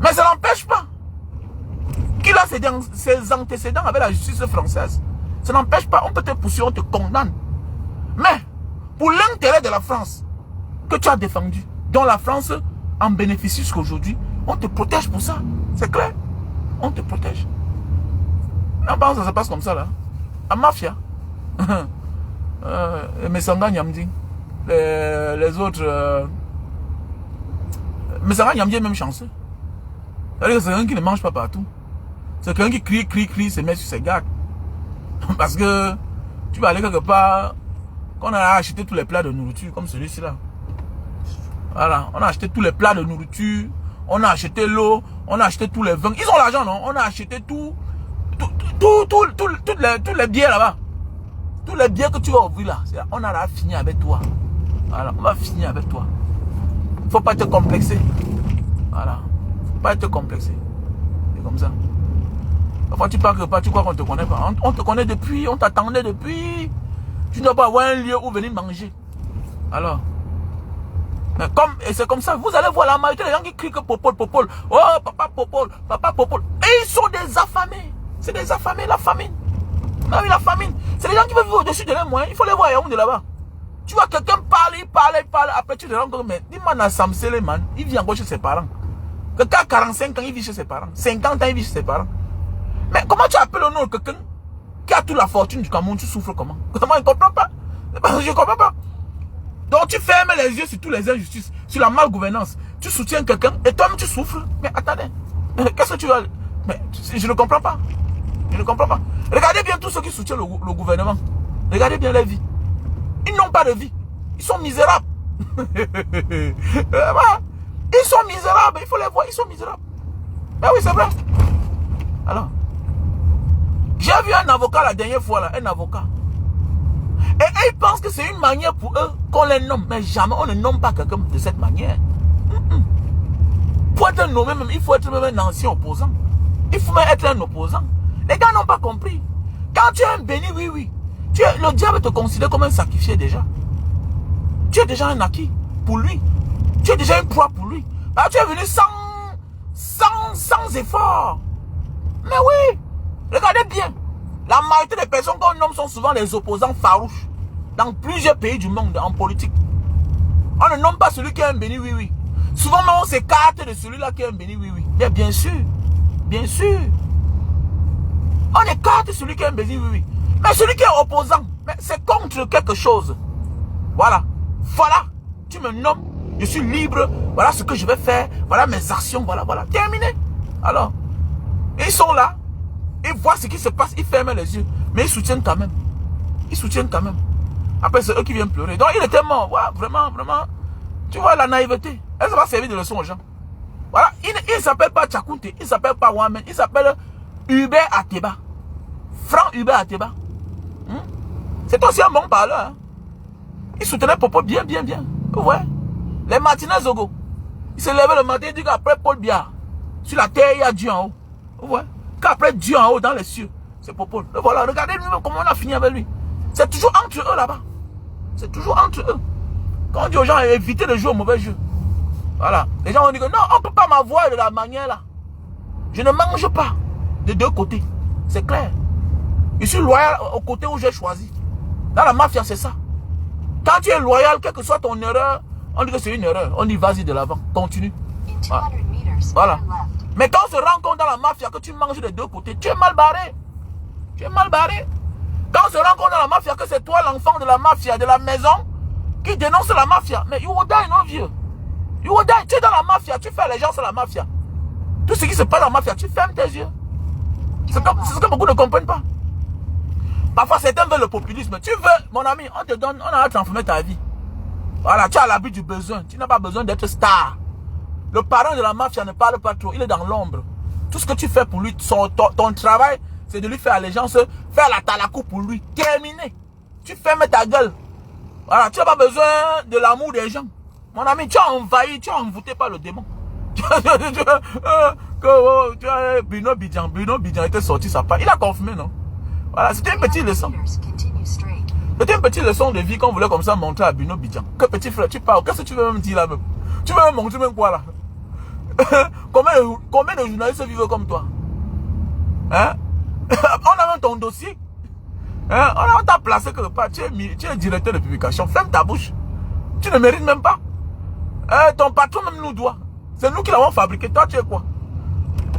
Mais ça n'empêche pas qu'il a ses antécédents avec la justice française. Ça n'empêche pas, on peut te poursuivre, on te condamne. Mais pour l'intérêt de la France que tu as défendu, dont la France en bénéficie jusqu'aujourd'hui, on te protège pour ça. C'est clair. On te protège. On pense que ça se passe comme ça là. En mafia. Mesanga Nyamdi. Les autres. Mesanga Nyamdi est même chanceux. C'est quelqu'un qui ne mange pas partout. C'est quelqu'un qui crie, se met sur ses gardes. Parce que tu vas aller quelque part. Qu'on a acheté tous les plats de nourriture comme celui-ci là. Voilà, on a acheté tous les plats de nourriture, on a acheté l'eau, on a acheté tous les vins. Ils ont l'argent, non? On a acheté toutes les bières là-bas. Tous les bières que tu vas ouvrir là, on a fini avec toi. Voilà, on va finir avec toi. Faut pas te complexer. Voilà, faut pas te complexer. C'est comme ça. Parfois tu parles pas, tu crois qu'on te connaît pas. On te connaît depuis, on t'attendait depuis. Tu ne dois pas avoir un lieu où venir manger. Alors. Mais et c'est comme ça, vous allez voir la majorité des gens qui crient que Popol. Oh, papa Popol. Et ils sont des affamés. C'est des affamés, la famine. Ah oui, la famine. C'est les gens qui veulent vivre au-dessus de leurs moyens. Il faut les voir à de là-bas. Tu vois quelqu'un parler. Après tu te rends compte, mais dis-moi, Nassam Seleman, il vit encore chez ses parents. Quelqu'un a 45 ans, il vit chez ses parents. 50 ans, il vit chez ses parents. Mais comment tu appelles le nom de quelqu'un qui a toute la fortune du Cameroun, tu souffres comment? Comment il ne comprend pas? Je ne comprends pas. Donc tu fermes les yeux sur toutes les injustices, sur la malgouvernance. Tu soutiens quelqu'un et toi-même tu souffres. Mais attendez, qu'est-ce que tu vas... Mais je ne comprends pas. Je ne comprends pas. Regardez bien tous ceux qui soutiennent le gouvernement. Regardez bien leur vie. Ils n'ont pas de vie. Ils sont misérables. Ils sont misérables. Il faut les voir, ils sont misérables. Mais oui, c'est vrai. Alors, j'ai vu un avocat la dernière fois, là, un avocat. Et ils pensent que c'est une manière pour eux qu'on les nomme. Mais jamais on ne nomme pas quelqu'un de cette manière. Pour être nommé, même, il faut être même un ancien opposant. Il faut même être un opposant. Les gars n'ont pas compris. Quand tu es un béni, oui. Le diable te considère comme un sacrifié déjà. Tu es déjà un acquis pour lui. Tu es déjà une proie pour lui. Alors, tu es venu sans effort. Mais oui, regardez bien. La majorité des personnes qu'on nomme sont souvent les opposants farouches. Dans plusieurs pays du monde, en politique. On ne nomme pas celui qui est un béni, oui. Souvent, on s'écarte de celui-là qui est un béni, oui, oui. Mais bien sûr. Bien sûr. On écarte celui qui est un béni, oui, oui. Mais celui qui est opposant, c'est contre quelque chose. Voilà. Voilà. Tu me nommes. Je suis libre. Voilà ce que je vais faire. Voilà mes actions. Voilà, voilà. Terminé. Alors, ils sont là. Ils voient ce qui se passe. Ils ferment les yeux. Mais ils soutiennent quand même. Ils soutiennent quand même. Après, c'est eux qui viennent pleurer. Donc, il était mort. Voilà, vraiment, vraiment. Tu vois la naïveté. Elle va servir de leçon aux gens. Voilà. Il ne s'appelle pas Tchakounte. Il ne s'appelle pas Wamen. Il s'appelle Hubert Ateba. Franck Hubert Ateba. C'est aussi un bon parleur. Hein? Il soutenait Popo bien, bien, bien. Vous voyez? Les Martinez Zogo. Il se levait le matin et dit qu'après Paul Biya, sur la terre, il y a Dieu en haut. Vous voyez? Qu'après Dieu en haut, dans les cieux, c'est Popo. Voilà, regardez lui-même comment on a fini avec lui. C'est toujours entre eux là-bas. C'est toujours entre eux. Quand on dit aux gens, évitez de jouer au mauvais jeu. Voilà. Les gens vont dire que non, on ne peut pas m'avoir de la manière là. Je ne mange pas de deux côtés. C'est clair. Je suis loyal au côté où j'ai choisi. Dans la mafia, c'est ça. Quand tu es loyal, quelle que soit ton erreur, on dit que c'est une erreur. On dit vas-y de l'avant, continue. Voilà. Voilà. Mais quand on se rend compte dans la mafia que tu manges des deux côtés, tu es mal barré. Tu es mal barré. Quand on se rend compte dans la mafia que c'est toi l'enfant de la mafia, de la maison, qui dénonce la mafia, mais you will die, non vieux. You will die. Tu es dans la mafia, tu fais allégeance à la mafia. Tout ce qui se passe dans la mafia, tu fermes tes yeux. C'est ce que beaucoup ne comprennent pas. Parfois, certains veulent le populisme. Tu veux, mon ami, on te donne, on a transformé ta vie. Voilà, tu as l'habit du besoin. Tu n'as pas besoin d'être star. Le parent de la mafia ne parle pas trop. Il est dans l'ombre. Tout ce que tu fais pour lui, ton travail, c'est de lui faire allégeance, faire la talakou pour lui. Terminé. Tu fermes ta gueule. Voilà, tu n'as pas besoin de l'amour des gens. Mon ami, tu as envahi, tu as envoûté par le démon. Bruno Bidjan était sorti, ça part. Il a confirmé, non? Voilà, c'était une petite leçon. C'était une petite leçon de vie qu'on voulait comme ça montrer à Bruno Bidjan. Que petit frère, tu parles. Qu'est-ce que tu veux me dire là même? Tu veux me montrer même quoi là? Combien de journalistes vivent comme toi? Hein? On a même ton dossier. Hein? On t'a placé quelque part. Tu es directeur de publication. Ferme ta bouche. Tu ne mérites même pas. Ton patron même nous doit. C'est nous qui l'avons fabriqué. Toi, tu es quoi?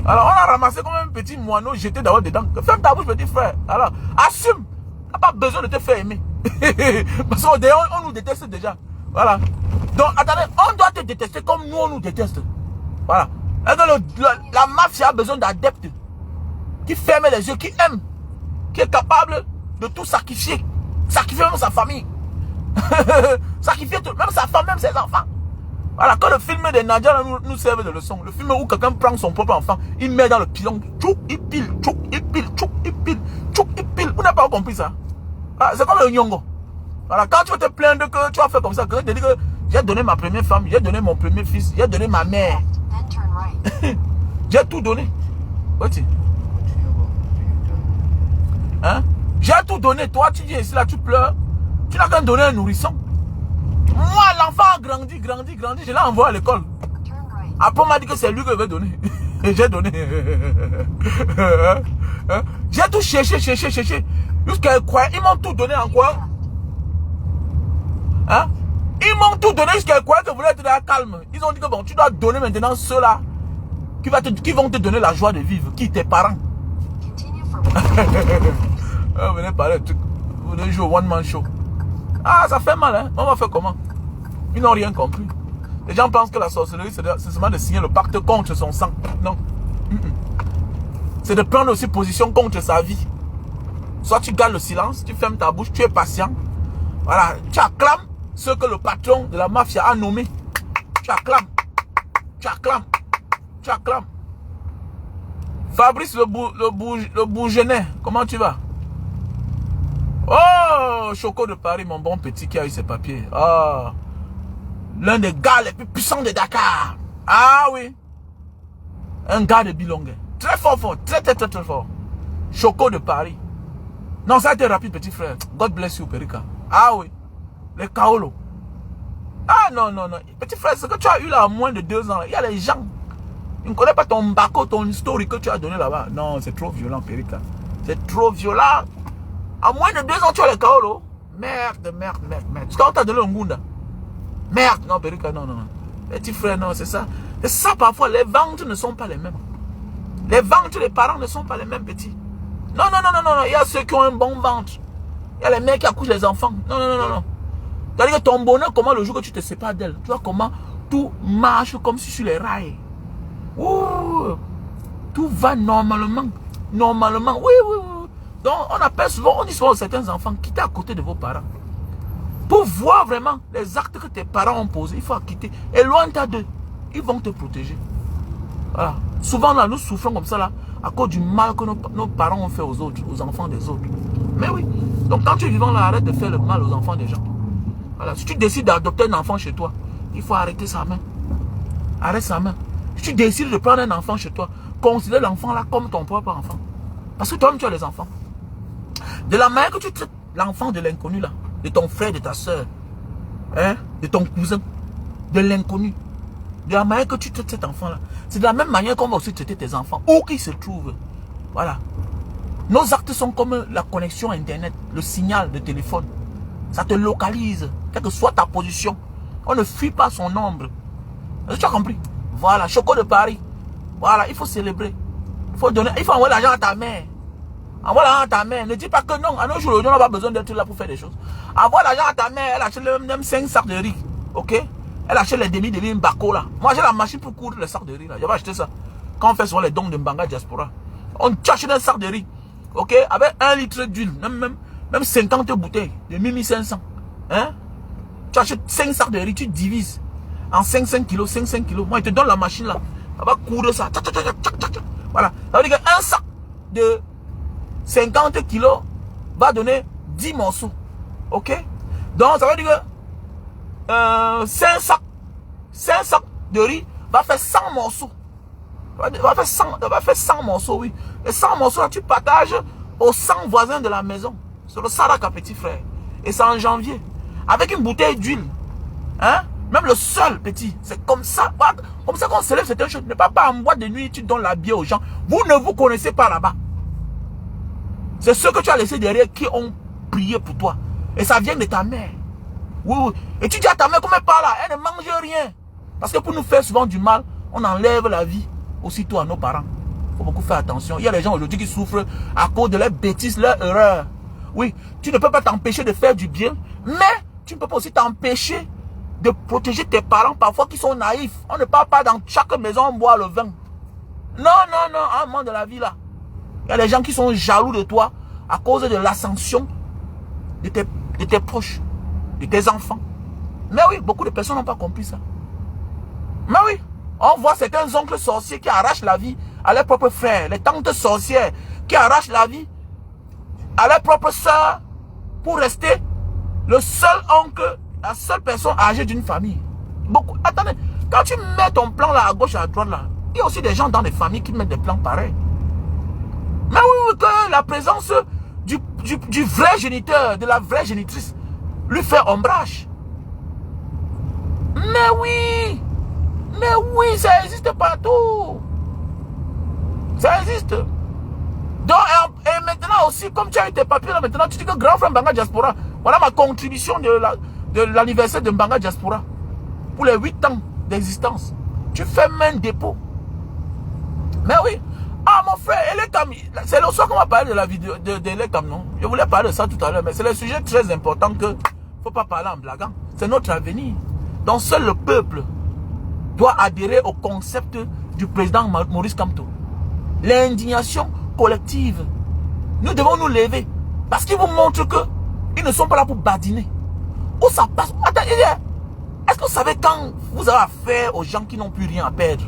Alors, on a ramassé comme un petit moineau jeté d'abord dedans. Ferme ta bouche, petit frère. Alors, assume. On n'a pas besoin de te faire aimer. Parce qu'on nous déteste déjà. Voilà. Donc, attendez, on doit te détester comme nous, on nous déteste. Voilà. La mafia a besoin d'adeptes qui ferment les yeux, qui aiment, qui est capable de tout sacrifier. Sacrifier même sa famille. Sacrifier tout, même sa femme, même ses enfants. Voilà, quand le film de Nadia nous serve de leçon, le film où quelqu'un prend son propre enfant, il met dans le pilon, tchouk, il pile, tchouk, il pile, tchouk, il pile, tchouk, il pile. Vous n'avez pas compris ça? Voilà, c'est comme le nyongo. Voilà, quand tu vas te plaindre que tu as fait comme ça, que tu te dis que j'ai donné ma première femme, j'ai donné mon premier fils, j'ai donné ma mère. J'ai tout donné. Hein? J'ai tout donné. Toi, tu viens ici, là, tu pleures. Tu n'as qu'à donner un nourrisson. Moi, l'enfant a grandi. Je l'ai envoyé à l'école. Après, on m'a dit que c'est lui que je vais donner. J'ai donné. J'ai tout cherché. Jusqu'à quoi? Ils m'ont tout donné en quoi? Hein? Ils m'ont tout donné jusqu'à quoi que vous voulez être dans la calme. Ils ont dit que bon, tu dois donner maintenant ceux-là qui vont te donner la joie de vivre. Qui? Tes parents. Vous venez parler de trucs. Vous venez jouer au one-man show. Ah, ça fait mal, hein? On va faire comment? Ils n'ont rien compris. Les gens pensent que la sorcellerie, c'est seulement de signer le pacte contre son sang. Non. C'est de prendre aussi position contre sa vie. Soit tu gardes le silence, tu fermes ta bouche, tu es patient. Voilà, tu acclames ce que le patron de la mafia a nommé. Tu acclames. Fabrice le Bourgenet, comment tu vas? Oh, Choco de Paris, mon bon petit qui a eu ses papiers. Oh, l'un des gars les plus puissants de Dakar. Ah oui. Un gars de Bilongue. Très fort, très fort. Choco de Paris. Non, ça a été rapide, petit frère. God bless you, Perika. Ah oui. Les Kaolo. Ah non. Petit frère, ce que tu as eu là à moins de 2 ans, il y a les gens. Ils ne connaissent pas ton bako, ton histoire que tu as donné là-bas. Non, c'est trop violent, Perika. C'est trop violent. À moins de 2 ans, tu as les Kaolo. Merde. Quand on t'a donné le Ngunda. Merde, non, Perika, non. Petit frère, non, c'est ça. C'est ça parfois, les ventres ne sont pas les mêmes. Les ventres des parents ne sont pas les mêmes, petits. Non, non, non, non, non, il y a ceux qui ont un bon ventre. Il y a les mères qui accouchent les enfants. Non, non, non, non, non. C'est-à-dire que ton bonheur, comment le jour que tu te sépares d'elle, tu vois comment tout marche comme si sur les rails. Ouh, tout va normalement. Normalement, oui, oui, oui. Donc, on appelle souvent, on dit souvent à certains enfants, quittez à côté de vos parents. Pour voir vraiment les actes que tes parents ont posés, il faut quitter. Éloigne-toi d'eux. Ils vont te protéger. Voilà. Souvent, là, nous souffrons comme ça, là, à cause du mal que nos parents ont fait aux autres, aux enfants des autres. Mais oui. Donc, quand tu es vivant là, arrête de faire le mal aux enfants des gens. Voilà. Si tu décides d'adopter un enfant chez toi, il faut arrêter sa main. Arrête sa main. Si tu décides de prendre un enfant chez toi, considère l'enfant là comme ton propre enfant. Parce que toi-même, tu as les enfants. De la manière que tu traites l'enfant de l'inconnu là, de ton frère, de ta soeur, hein, de ton cousin, de l'inconnu, de la manière que tu traites cet enfant là, c'est de la même manière qu'on va aussi traiter tes enfants, où qu'ils se trouvent. Voilà. Nos actes sont comme la connexion internet, le signal de téléphone. Ça te localise, quelle que soit ta position. On ne fuit pas son ombre. Tu as compris? Voilà, Choco de Paris. Voilà, il faut célébrer. Il faut donner, il faut envoyer l'argent à ta mère. Envoie l'argent à ta mère. Ne dis pas que non. À nos jours, on n'a pas besoin d'être là pour faire des choses. Envoie l'argent à ta mère. Elle achète même 5 sacs de riz. Ok? Elle achète les demi Mbako là. Moi, j'ai la machine pour coudre les sacs de riz là. Je vais acheter ça. Quand on fait souvent les dons de Mbanga Diaspora. On achète un sac de riz. Ok? Avec 1 litre d'huile. Même 50 bouteilles de 1500. Hein? Tu achètes 5 sacs de riz. Tu divises en 5 kilos, 5 kilos. Moi, je te donne la machine là. Elle va coudre ça. Voilà. Ça veut dire qu'un sac de 50 kilos va donner 10 morceaux. Ok? Donc, ça veut dire que 5 sacs de riz va faire 100 morceaux. Va faire 100 morceaux, oui. Et 100 morceaux, là, tu partages aux 100 voisins de la maison. C'est le Saraka, petit frère. Et c'est en janvier. Avec une bouteille d'huile. Hein? Même le seul, petit. C'est comme ça. Comme ça qu'on célèbre certaines choses. Ne pas en boîte de nuit, tu donnes la bière aux gens. Vous ne vous connaissez pas là-bas. C'est ceux que tu as laissés derrière qui ont prié pour toi. Et ça vient de ta mère. Oui, oui. Et tu dis à ta mère, comme elle parle là, elle ne mange rien. Parce que pour nous faire souvent du mal, on enlève la vie aussitôt à nos parents. Il faut beaucoup faire attention. Il y a des gens aujourd'hui qui souffrent à cause de leurs bêtises, leurs erreurs. Oui, tu ne peux pas t'empêcher de faire du bien, mais tu ne peux pas aussi t'empêcher de protéger tes parents parfois qui sont naïfs. On ne parle pas dans chaque maison, on boit le vin. Non, non, non, à un moment de la vie là. Il y a des gens qui sont jaloux de toi à cause de l'ascension de tes proches, de tes enfants. Mais oui, beaucoup de personnes n'ont pas compris ça. Mais oui, on voit certains oncles sorciers qui arrachent la vie à leurs propres frères, les tantes sorcières qui arrachent la vie à leurs propres soeurs pour rester le seul oncle, la seule personne âgée d'une famille. Beaucoup. Attendez, quand tu mets ton plan là à gauche et à droite là, il y a aussi des gens dans les familles qui mettent des plans pareils. Mais oui, que la présence du vrai géniteur, de la vraie génitrice, lui fait ombrage. Mais oui, ça existe partout. Ça existe. Donc, et maintenant aussi, comme tu as eu tes papiers là, maintenant tu dis que grand frère Mbanga Diaspora, voilà ma contribution de l'anniversaire de Mbanga Diaspora. Pour les 8 ans d'existence. Tu fais même un dépôt. Mais oui. Ah mon frère, Elekam, c'est le soir qu'on va parler de la vidéo de Elekam, non? Je voulais parler de ça tout à l'heure, mais c'est le sujet très important que faut pas parler en blaguant. C'est notre avenir. Donc seul le peuple doit adhérer au concept du président Maurice Kamto. L'indignation collective. Nous devons nous lever. Parce qu'ils vous montrent que ils ne sont pas là pour badiner. Où ça passe? Attendez, est-ce que vous savez quand vous avez affaire aux gens qui n'ont plus rien à perdre?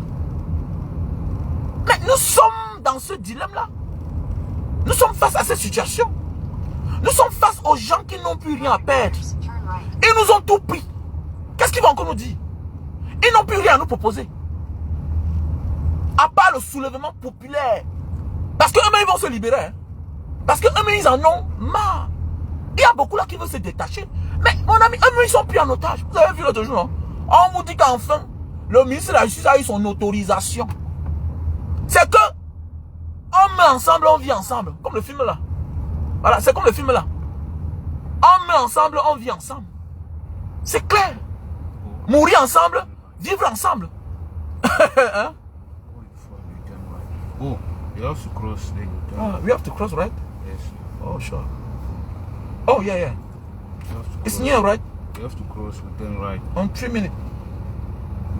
Mais nous sommes dans ce dilemme-là. Nous sommes face à cette situation. Nous sommes face aux gens qui n'ont plus rien à perdre. Ils nous ont tout pris. Qu'est-ce qu'ils vont encore nous dire? Ils n'ont plus rien à nous proposer. À part le soulèvement populaire. Parce qu'eux-mêmes, ils vont se libérer. Hein? Parce qu'eux-mêmes, ils en ont marre. Il y a beaucoup là qui veulent se détacher. Mais mon ami, eux-mêmes, ils sont pris en otage. Vous avez vu l'autre jour, hein? On vous dit qu'enfin, le ministre de la Justice a eu son autorisation. C'est que on met ensemble, on vit ensemble. Comme le film là. Voilà, c'est comme le film là. On met ensemble, on vit ensemble. C'est clair. Mourir ensemble, Vivre ensemble. Hein? Oh, you have to cross then you turn. Ah, we have to cross, right? Yes. Oh, sure. Oh, yeah, yeah. You have to It's cross. near, right? You have to cross with turn right. On 3 minutes.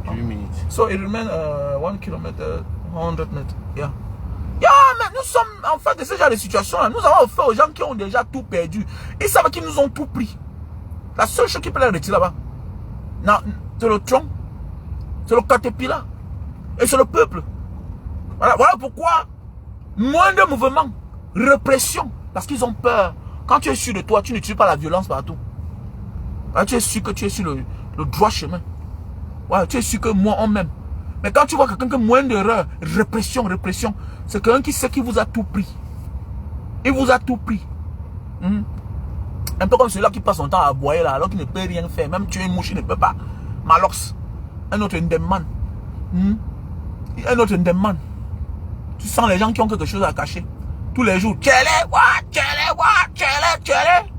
3 minutes. So it remains 1 kilometer, 100 mètres. Yeah. Yeah, mais nous sommes en fait de ce genre de situation-là. Nous avons offert aux gens qui ont déjà tout perdu. Ils savent qu'ils nous ont tout pris. La seule chose qui peut les retirer là-bas, c'est le tronc, c'est le caterpillar et c'est le peuple. Voilà, voilà pourquoi moins de mouvements, répression, parce qu'ils ont peur. Quand tu es sûr de toi, tu n'utilises pas la violence partout. Là, tu es sûr que tu es sur le droit chemin. Ouais, tu es sûr que moi on m'aime. Mais quand tu vois quelqu'un qui a moins d'erreur, répression, répression, c'est quelqu'un qui sait qu'il vous a tout pris. Il vous a tout pris. Un peu comme celui-là qui passe son temps à aboyer là, alors qu'il ne peut rien faire. Même tuer une mouche, il ne peut pas. Malox. Un autre indemman. Un autre indemman. Tu sens les gens qui ont quelque chose à cacher. Tous les jours. Tchélé, wa, tchélé, wa, tchélé, tchélé.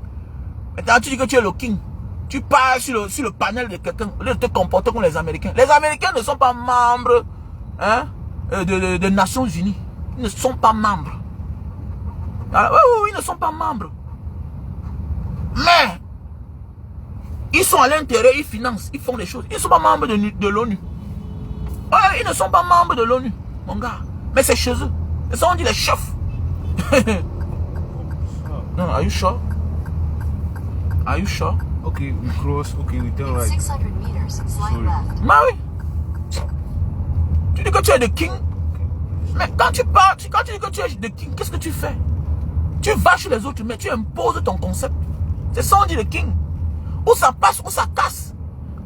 Maintenant tu dis que tu es le king. Tu pars sur le panel de quelqu'un, au lieu de te comporter comme les Américains. Les Américains ne sont pas membres des Nations Unies. Ils ne sont pas membres. Ah, oui, ils ne sont pas membres. Mais, ils sont à l'intérieur, ils financent, ils font des choses. Ils ne sont pas membres de l'ONU. Ouais, ils ne sont pas membres de l'ONU, mon gars. Mais c'est chez eux. Et ça, on dit les chefs. Non, are you sure? Are you sure? Okay, we cross. Okay, we turn right. 600 meters, slide left. Mais oui. Tu dis que tu es le king. Mais quand tu parles, quand tu dis que tu es le king, qu'est-ce que tu fais? Tu vas chez les autres, mais tu imposes ton concept. C'est ça on dit le king. Ou ça passe, ou ça casse.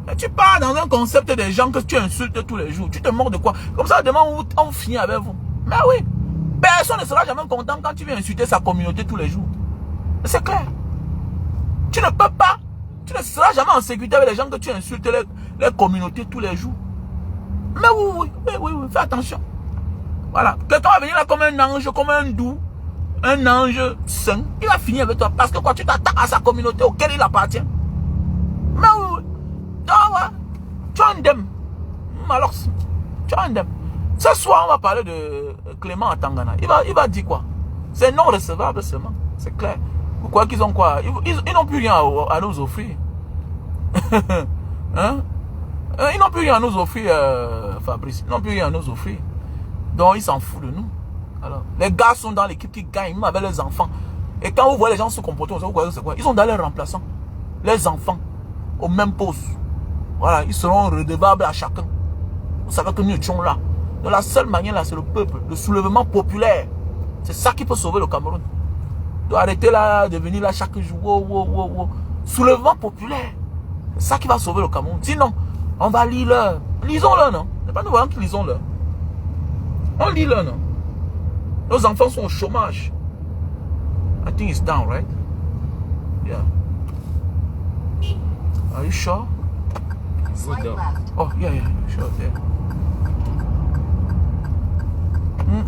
Mais tu pars dans un concept des gens que tu insultes tous les jours. Tu te moques de quoi? Comme ça, demain, on finit avec vous. Mais oui. Personne ne sera jamais content quand tu viens insulter sa communauté tous les jours. C'est clair. Tu ne peux pas. Tu ne seras jamais en sécurité avec les gens que tu insultes les communautés tous les jours. Mais oui, fais attention. Voilà. Quelqu'un va venir là comme un ange, comme un doux, un ange saint. Il va finir avec toi. Parce que quand tu t'attaques à sa communauté auquel il appartient. Mais oui. Tu as un dem. Alors, tu as un dem. Ce soir, on va parler de Clément à Tangana. Il va dire quoi? C'est non recevable seulement. C'est clair. Pourquoi qu'ils ont quoi? Ils n'ont plus rien à nous offrir. Hein? Ils n'ont plus rien à nous offrir, Fabrice. Ils n'ont plus rien à nous offrir. Donc, ils s'en foutent de nous. Alors, les gars sont dans l'équipe qui gagne, même avec les enfants. Et quand vous voyez les gens se comporter, vous voyez c'est quoi? Ils sont dans les remplaçants. Les enfants, au même poste. Voilà, ils seront redevables à chacun. Vous savez que nous étions là. De la seule manière là, c'est le peuple, le soulèvement populaire. C'est ça qui peut sauver le Cameroun. De arrêter là, de venir là chaque jour. Wow. Soulèvement populaire. C'est ça qui va sauver le Cameroun. Sinon, on va lire leur. Lisons-le, non? Ce n'est pas nous voyons qui lisons leur. On lit leur, non? Nos enfants sont au chômage. I think it's down, right? Yeah. Are you sure? Slide down. left. Oh, yeah, sure, yeah.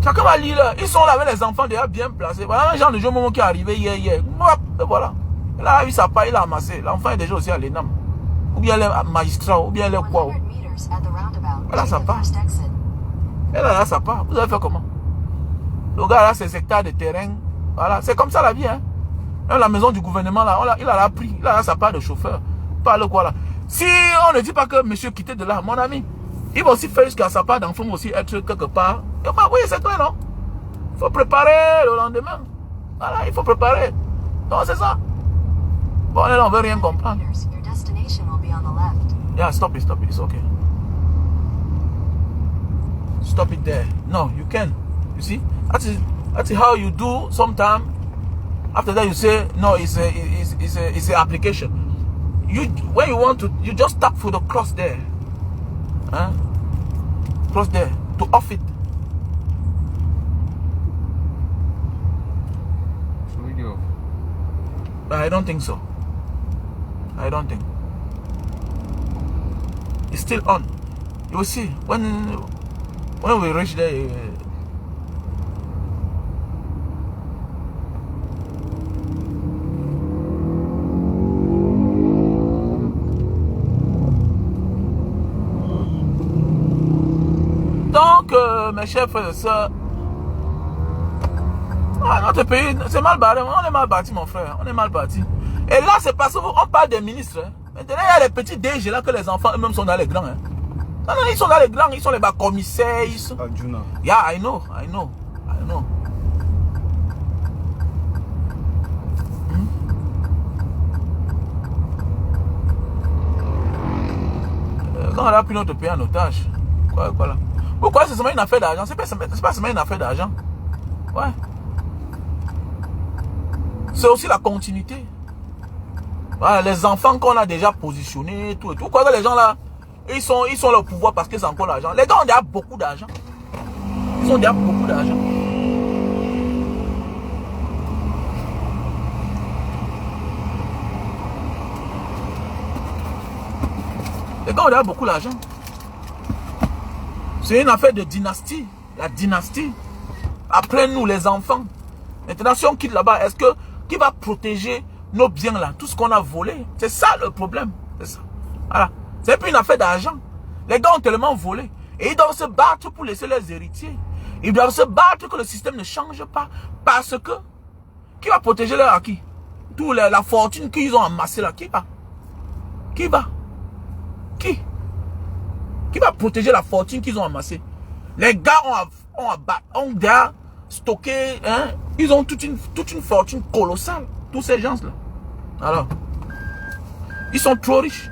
Chacun va lire là. Ils sont là avec les enfants déjà bien placés. Voilà un genre de jeune moment qui est arrivé hier. Et voilà. Là, il s'est pas, il a amassé. L'enfant est déjà aussi à l'ENAM. Ou bien les magistrats, ou bien les quoi. 100 meters at the roundabout. Voilà, ça Take the part. first exit. Et là, ça part. Vous avez fait comment? Le gars là, c'est secteur de terrain. Voilà, c'est comme ça la vie. Hein. Même la maison du gouvernement là, il a pris. Il a sa part de chauffeur. Parle quoi là. Si on ne dit pas que monsieur quittait de là, mon ami, il va aussi faire jusqu'à sa part d'enfant aussi être quelque part. Et bah, oui, c'est clair, non? Il faut préparer le lendemain. Voilà, il faut préparer. Non, c'est ça. Bon, là, on veut rien comprendre. Your destination will be on the left. Yeah, stop it, it's okay. Stop it there. No, you can. You see? That's how you do sometimes. After that, you say, no, it's a application. When you want to, you just tap for the cross there. Huh? Cross there. To off it. So video. I don't think so. I don't think. It's still on. You will see. When we reach there, mes chers frères et sœurs, notre pays, c'est mal barré. On est mal bâti, mon frère. On est mal bâti. Et là, c'est parce qu'on parle des ministres. Hein. Maintenant, il y a les petits DG là que les enfants eux-mêmes sont dans les grands. Hein. Non, non, ils sont dans les grands. Ils sont les bas commissaires. Ils sont... Yeah, I know. Quand on a pris notre pays en otage. Quoi là? Pourquoi c'est seulement une affaire d'argent? C'est pas seulement une affaire d'argent. Ouais. C'est aussi la continuité. Voilà, les enfants qu'on a déjà positionnés, tout et tout. Quoi que les gens là, ils sont au pouvoir parce que c'est encore l'argent. Les gars ont déjà beaucoup d'argent. Ils ont déjà beaucoup d'argent. Les gars ont déjà beaucoup d'argent. C'est une affaire de dynastie. La dynastie. Après nous, les enfants. Maintenant, si on quitte là-bas, est-ce que qui va protéger nos biens là, tout ce qu'on a volé? C'est ça le problème. C'est ça. Voilà. C'est plus une affaire d'argent. Les gars ont tellement volé. Et ils doivent se battre pour laisser leurs héritiers. Ils doivent se battre que le système ne change pas. Parce que, qui va protéger leur acquis? Toute la fortune qu'ils ont amassée là, qui va? Qui va? Qui va protéger la fortune qu'ils ont amassée? Les gars ont déjà stocké, hein? Ils ont toute une fortune colossale. Tous ces gens-là. Alors, ils sont trop riches.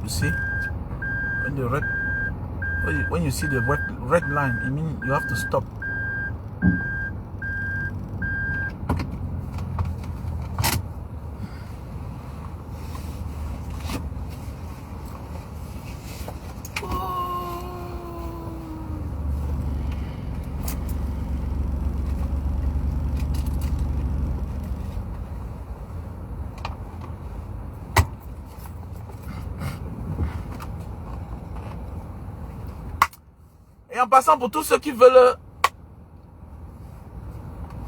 You see, when you see the red line, it means you have to stop. Et en passant pour tous ceux qui veulent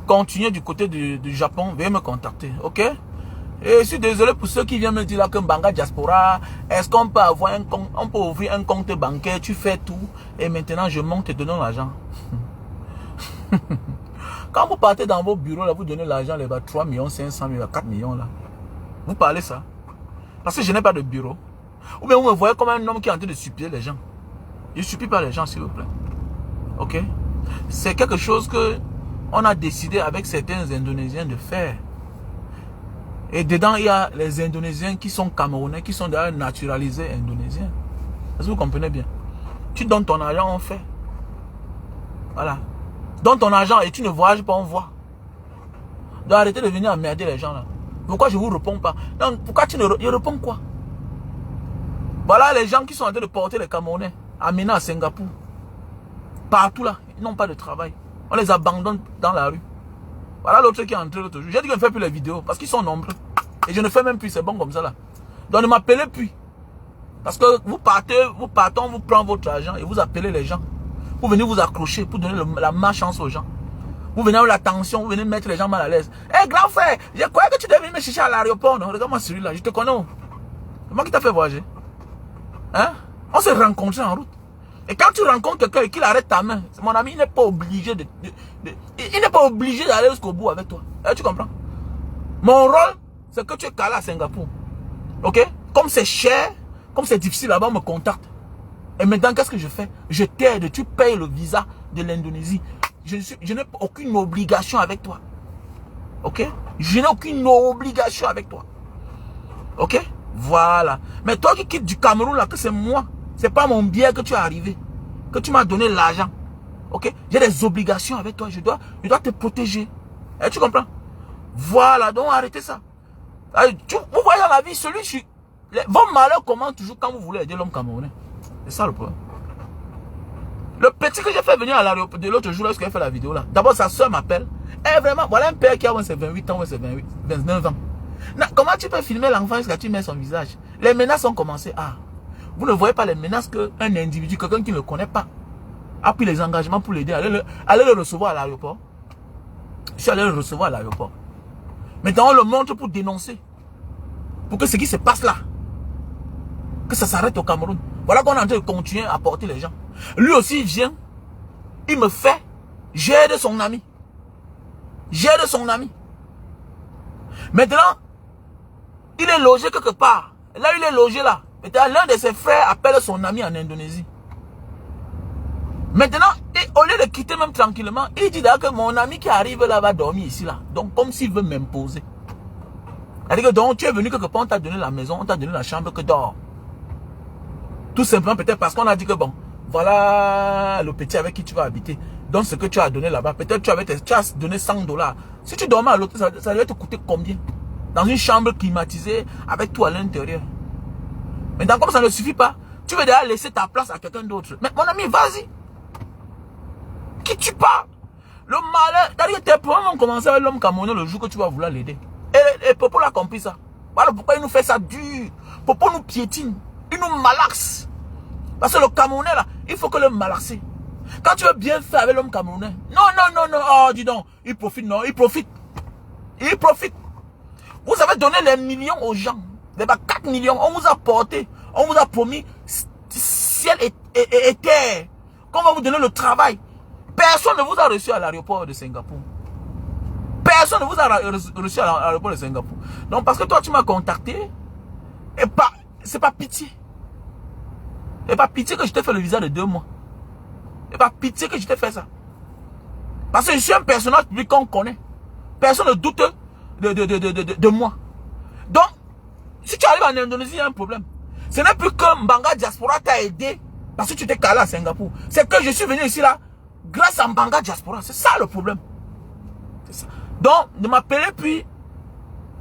continuer du côté du Japon, veuillez me contacter, ok? Et je suis désolé pour ceux qui viennent me dire là que Mbanga Diaspora, est-ce qu'on peut avoir un compte, on peut ouvrir un compte bancaire, tu fais tout, et maintenant je monte et te donne l'argent. Quand vous partez dans vos bureaux, là, vous donnez l'argent, les 3 millions, 500 000, 4 millions là. Vous parlez ça. Parce que je n'ai pas de bureau. Ou bien vous me voyez comme un homme qui est en train de supplier les gens. Je ne supplie pas les gens, s'il vous plaît. Ok? C'est quelque chose que on a décidé avec certains Indonésiens de faire. Et dedans, il y a les Indonésiens qui sont Camerounais, qui sont d'ailleurs naturalisés Indonésiens. Est-ce que vous comprenez bien? Tu donnes ton argent, on fait. Voilà. Donne ton argent et tu ne voyages pas, on voit. Donc arrêtez de venir emmerder les gens là. Pourquoi je ne vous réponds pas? Non, pourquoi tu ne réponds quoi? Voilà les gens qui sont en train de porter les Camerounais. Amenés à Singapour. Partout là, ils n'ont pas de travail. On les abandonne dans la rue. Voilà l'autre qui est entré l'autre jour. J'ai dit que je ne fais plus les vidéos parce qu'ils sont nombreux. Et je ne fais même plus, c'est bon comme ça là. Donc ne m'appelez plus. Parce que vous partez, vous prenez votre argent et vous appelez les gens. Vous venez vous accrocher pour donner la malchance aux gens. Vous venez avoir la tension, vous venez mettre les gens mal à l'aise. Hé grand frère, je croyais que tu devais venir me chercher à l'aéroport. Regarde-moi celui-là, je te connais. C'est moi qui t'a fait voyager. Hein? On s'est rencontrés en route. Et quand tu rencontres quelqu'un et qu'il arrête ta main, mon ami, il n'est pas obligé il n'est pas obligé d'aller jusqu'au bout avec toi. Tu comprends? Mon rôle, c'est que tu es calé à Singapour. Ok? Comme c'est cher, comme c'est difficile là-bas, on me contacte. Et maintenant, qu'est-ce que je fais? Je t'aide, tu payes le visa de l'Indonésie. Je n'ai aucune obligation avec toi. Ok? Je n'ai aucune obligation avec toi. Ok? Voilà. Mais toi qui quittes du Cameroun là, que c'est moi. C'est pas mon bien que tu es arrivé. Que tu m'as donné l'argent. Ok? J'ai des obligations avec toi. Je dois te protéger. Et tu comprends? Voilà, donc arrêtez ça. Vous voyez dans la vie, vos malheurs commencent toujours quand vous voulez aider l'homme camerounais. C'est ça le problème. Le petit que j'ai fait venir à l'aéroport de l'autre jour, lorsque j'ai fait la vidéo là, d'abord sa soeur m'appelle. Et vraiment, voilà un père qui a ses 28 ans, ses 29 ans. Comment tu peux filmer l'enfant jusqu'à tu mets son visage? Les menaces ont commencé. Ah, vous ne voyez pas les menaces qu'un individu, quelqu'un qui ne le connaît pas, a pris les engagements pour l'aider. Allez le recevoir à l'aéroport. Je suis allé le recevoir à l'aéroport. Maintenant, on le montre pour dénoncer. Pour que ce qui se passe là, que ça s'arrête au Cameroun. Voilà qu'on est en train de continuer à porter les gens. Lui aussi, il vient. Il me fait. J'aide son ami. J'aide son ami. Maintenant, il est logé quelque part. Là, il est logé là. Maintenant, l'un de ses frères appelle son ami en Indonésie. Maintenant, au lieu de quitter même tranquillement, il dit que mon ami qui arrive là va dormir ici là. Donc, comme s'il veut m'imposer. C'est-à-dire que donc, tu es venu quelque part, on t'a donné la maison, on t'a donné la chambre que dors. Tout simplement peut-être parce qu'on a dit que bon, voilà le petit avec qui tu vas habiter. Donc ce que tu as donné là-bas, peut-être tu as donné $100. Si tu dormais à l'hôtel, ça devait te coûter combien? Dans une chambre climatisée avec tout à l'intérieur. Maintenant, comme ça ne suffit pas, tu veux déjà laisser ta place à quelqu'un d'autre. Mais mon ami, vas-y. Qui tu parles? Le malheur, c'est-à-dire que tes problèmes vont commencer avec l'homme camerounais le jour que tu vas vouloir l'aider. Et Popo l'a compris ça. Voilà pourquoi il nous fait ça dur. Popo nous piétine. Il nous malaxe. Parce que le Camerounais là, il faut que le malaxer. Quand tu veux bien faire avec l'homme camerounais. Non, non, non, non. Oh, dis donc. Il profite, non. Il profite. Il profite. Vous avez donné les millions aux gens. Les 4 millions. On vous a porté. On vous a promis ciel et terre. Qu'on va vous donner le travail. Personne ne vous a reçu à l'aéroport de Singapour. Personne ne vous a reçu à l'aéroport de Singapour. Donc parce que toi tu m'as contacté. Et pas, c'est pas pitié. C'est pas pitié que je t'ai fait le visa de 2 mois. C'est pas pitié que je t'ai fait ça. Parce que je suis un personnage public qu'on connaît. Personne ne doute de moi. Donc, si tu arrives en Indonésie, il y a un problème. Ce n'est plus que Mbanga Diaspora t'a aidé parce que tu t'es calé à Singapour. C'est que je suis venu ici là grâce à Mbanga Diaspora. C'est ça le problème. C'est ça. Donc, ne m'appelez plus.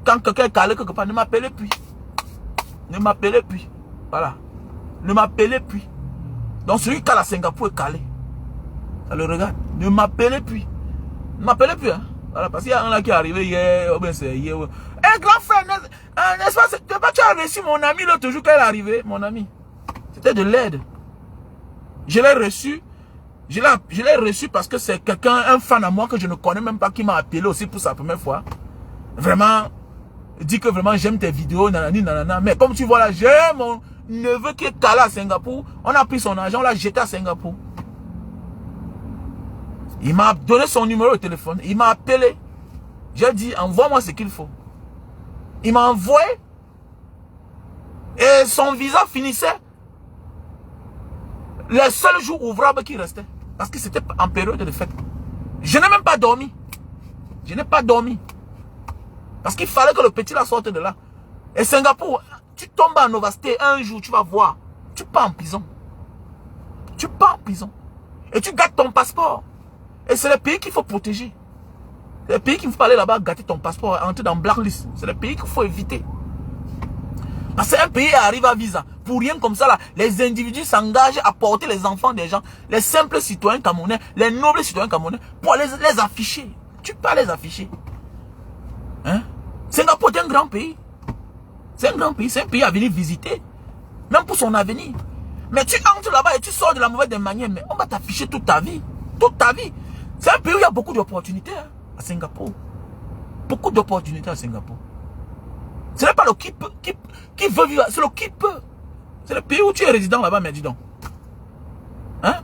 Quand quelqu'un est calé quelque part, ne m'appelez plus. Ne m'appelez plus. Voilà. Ne m'appelez plus. Donc celui qui cale à Singapour est calé. Ça le regarde. Ne m'appelez plus. Ne m'appelez plus. Hein. Voilà, parce qu'il y a un là qui est arrivé hier. Oh ben c'est hier. Eh grand frère, n'est-ce pas, tu as reçu mon ami l'autre jour quand il est arrivé, mon ami. C'était de l'aide. Je l'ai reçu. Je l'ai reçu parce que c'est quelqu'un, un fan à moi que je ne connais même pas, qui m'a appelé aussi pour sa première fois. Vraiment, dit que vraiment j'aime tes vidéos, nanani, nanana. Mais comme tu vois là, j'ai mon neveu qui est calé à Singapour. On a pris son argent, on l'a jeté à Singapour. Il m'a donné son numéro de téléphone. Il m'a appelé. J'ai dit, envoie-moi ce qu'il faut. Il m'a envoyé. Et son visa finissait les seuls jours ouvrables qui restaient. Parce que c'était en période de fête. Je n'ai même pas dormi. Je n'ai pas dormi. Parce qu'il fallait que le petit la sorte de là. Et Singapour, tu tombes en Novasté un jour, tu vas voir. Tu pars en prison. Tu pars en prison. Et tu gâtes ton passeport. Et c'est le pays qu'il faut protéger. C'est le pays qu'il ne faut pas aller là-bas gâter ton passeport, entrer dans blacklist. C'est le pays qu'il faut éviter. Parce qu'un pays arrive à visa. Pour rien comme ça, là, les individus s'engagent à porter les enfants des gens, les simples citoyens camerounais, les nobles citoyens camerounais, pour les afficher. Tu peux pas les afficher. Hein? Singapour est un grand pays. C'est un grand pays. C'est un pays à venir visiter. Même pour son avenir. Mais tu entres là-bas et tu sors de la mauvaise manière. Mais on va t'afficher toute ta vie. Toute ta vie. C'est un pays où il y a beaucoup d'opportunités hein, à Singapour. Beaucoup d'opportunités à Singapour. Ce n'est pas le qui veut vivre. C'est le qui peut. C'est le pays où tu es résident là-bas, mais dis donc. Hein?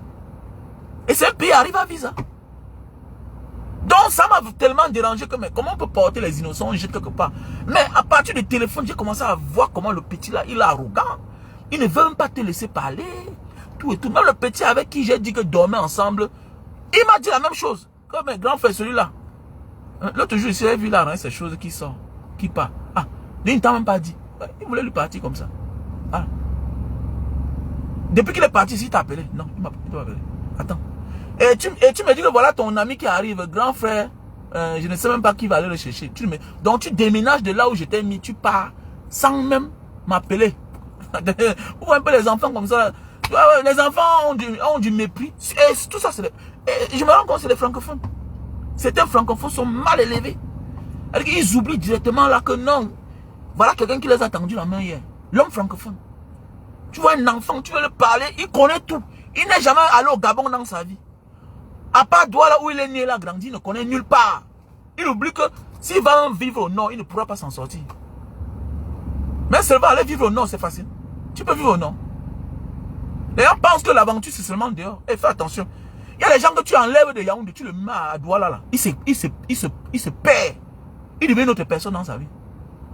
Et c'est un pays qui arrive à visa. Donc ça m'a tellement dérangé que mais comment on peut porter les innocents, on jette quelque part. Mais à partir du téléphone, j'ai commencé à voir comment le petit là, il est arrogant. Il ne veut même pas te laisser parler. Tout et tout. Même le petit avec qui j'ai dit que dormait ensemble, il m'a dit la même chose. Comme un grand frère celui-là. L'autre jour, j'ai vu là, hein, ces choses qui sortent, qui part. Ah, lui, il ne t'a même pas dit. Il voulait lui partir comme ça. Ah. Depuis qu'il est parti, il t'a appelé. Non, il m'a appelé. Attends. Et tu me dis que voilà ton ami qui arrive, grand frère, je ne sais même pas qui va aller le chercher. Donc tu déménages de là où je t'ai mis, tu pars sans même m'appeler. Vous voyez un peu les enfants comme ça. Les enfants ont du mépris. Et tout ça, je me rends compte, c'est les francophones. Certains francophones sont mal élevés. Ils oublient directement là que non. Voilà quelqu'un qui les a tendu la main hier. L'homme francophone. Tu vois un enfant, tu veux le parler, il connaît tout. Il n'est jamais allé au Gabon dans sa vie. À part Douala où il est né, il a grandi, il ne connaît nulle part. Il oublie que s'il va vivre au nord, il ne pourra pas s'en sortir. Mais seulement aller vivre au nord, c'est facile. Tu peux vivre au nord. Les gens pensent que l'aventure, c'est seulement dehors. Et fais attention. Il y a des gens que tu enlèves de Yaoundé, tu le mets à Douala là. Il se perd. Il devient une autre personne dans sa vie.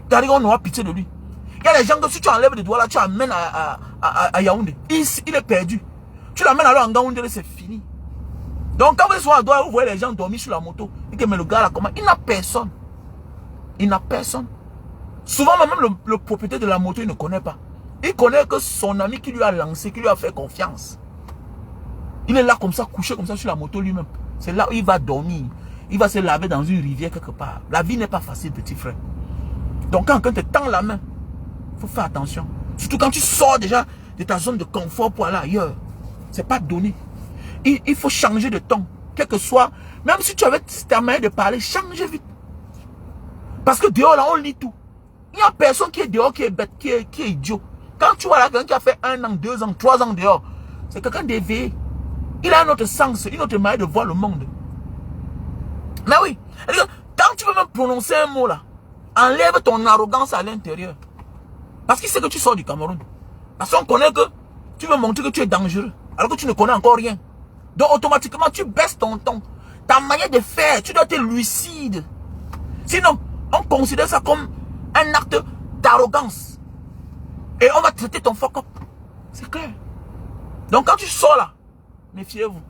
Car on aura pitié de lui. Il y a des gens que si tu enlèves de Douala, tu amènes à Yaoundé. Il est perdu. Tu l'amènes alors en Yaoundé, c'est fini. Donc quand vous êtes à Douala, vous voyez les gens dormir sur la moto. Et que mais le gars là, comment? Il n'a personne. Il n'a personne. Souvent même le propriétaire de la moto, il ne connaît pas. Il connaît que son ami qui lui a lancé, qui lui a fait confiance. Il est là comme ça, couché comme ça sur la moto lui-même. C'est là où il va dormir. Il va se laver dans une rivière quelque part. La vie n'est pas facile, petit frère. Donc quand quelqu'un te tend la main, il faut faire attention. Surtout quand tu sors déjà de ta zone de confort pour aller ailleurs. C'est pas donné. Il faut changer de ton. Quel que soit, même si tu avais ta manière de parler, change vite. Parce que dehors là, on lit tout. Il n'y a personne qui est dehors, qui est bête, qui est idiot. Quand tu vois là quelqu'un qui a fait 1 an, 2 ans, 3 ans dehors, c'est quelqu'un d'éveillé. Il a un autre sens, une autre manière de voir le monde. Mais oui, quand tu veux même prononcer un mot là, enlève ton arrogance à l'intérieur. Parce qu'il sait que tu sors du Cameroun. Parce qu'on connaît que tu veux montrer que tu es dangereux, alors que tu ne connais encore rien. Donc automatiquement, tu baisses ton ton. Ta manière de faire, tu dois être lucide. Sinon, on considère ça comme un acte d'arrogance. Et on va traiter ton fuck up. C'est clair. Donc quand tu sors là, méfiez-vous.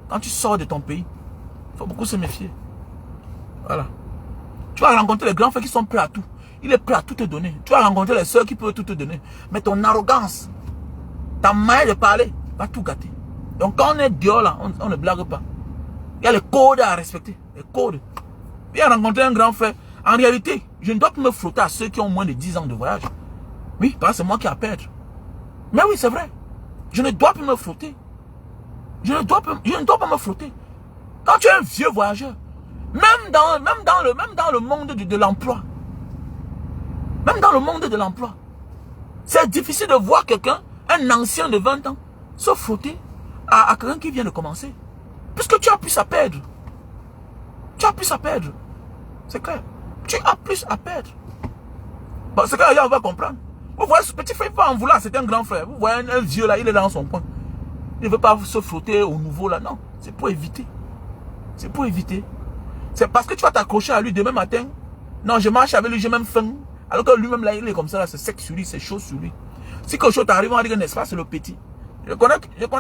Quand tu sors de ton pays, il faut beaucoup se méfier. Voilà. Tu vas rencontrer les grands frères qui sont prêts à tout. Il est prêt à tout te donner. Tu vas rencontrer les soeurs qui peuvent tout te donner. Mais ton arrogance, ta manière de parler, va tout gâter. Donc quand on est dehors là, on ne blague pas. Il y a les codes à respecter. Les codes. Il a rencontré un grand frère. En réalité, je ne dois pas me frotter à ceux qui ont moins de 10 ans de voyage. Oui, parce que c'est moi qui ai à perdre. Mais oui, c'est vrai. Je ne dois plus me frotter. Je ne dois pas me frotter. Quand tu es un vieux voyageur, même dans le monde de l'emploi, même dans le monde de l'emploi, c'est difficile de voir quelqu'un, un ancien de 20 ans, se frotter à quelqu'un qui vient de commencer. Puisque tu as plus à perdre. Tu as plus à perdre. C'est clair. Tu as plus à perdre. Bon, c'est clair, on va comprendre. Vous voyez, ce petit frère, il va en vouloir, c'est un grand frère. Vous voyez un vieux là, il est dans son coin. Il ne veut pas se frotter au nouveau là. Non, c'est pour éviter. C'est pour éviter. C'est parce que tu vas t'accrocher à lui demain matin. Non, je marche avec lui, j'ai même faim. Alors que lui-même là, il est comme ça, là, c'est sec sur lui, c'est chaud sur lui. Si quelque chose t'arrive, on va dire, n'est-ce pas, c'est le petit. Je connais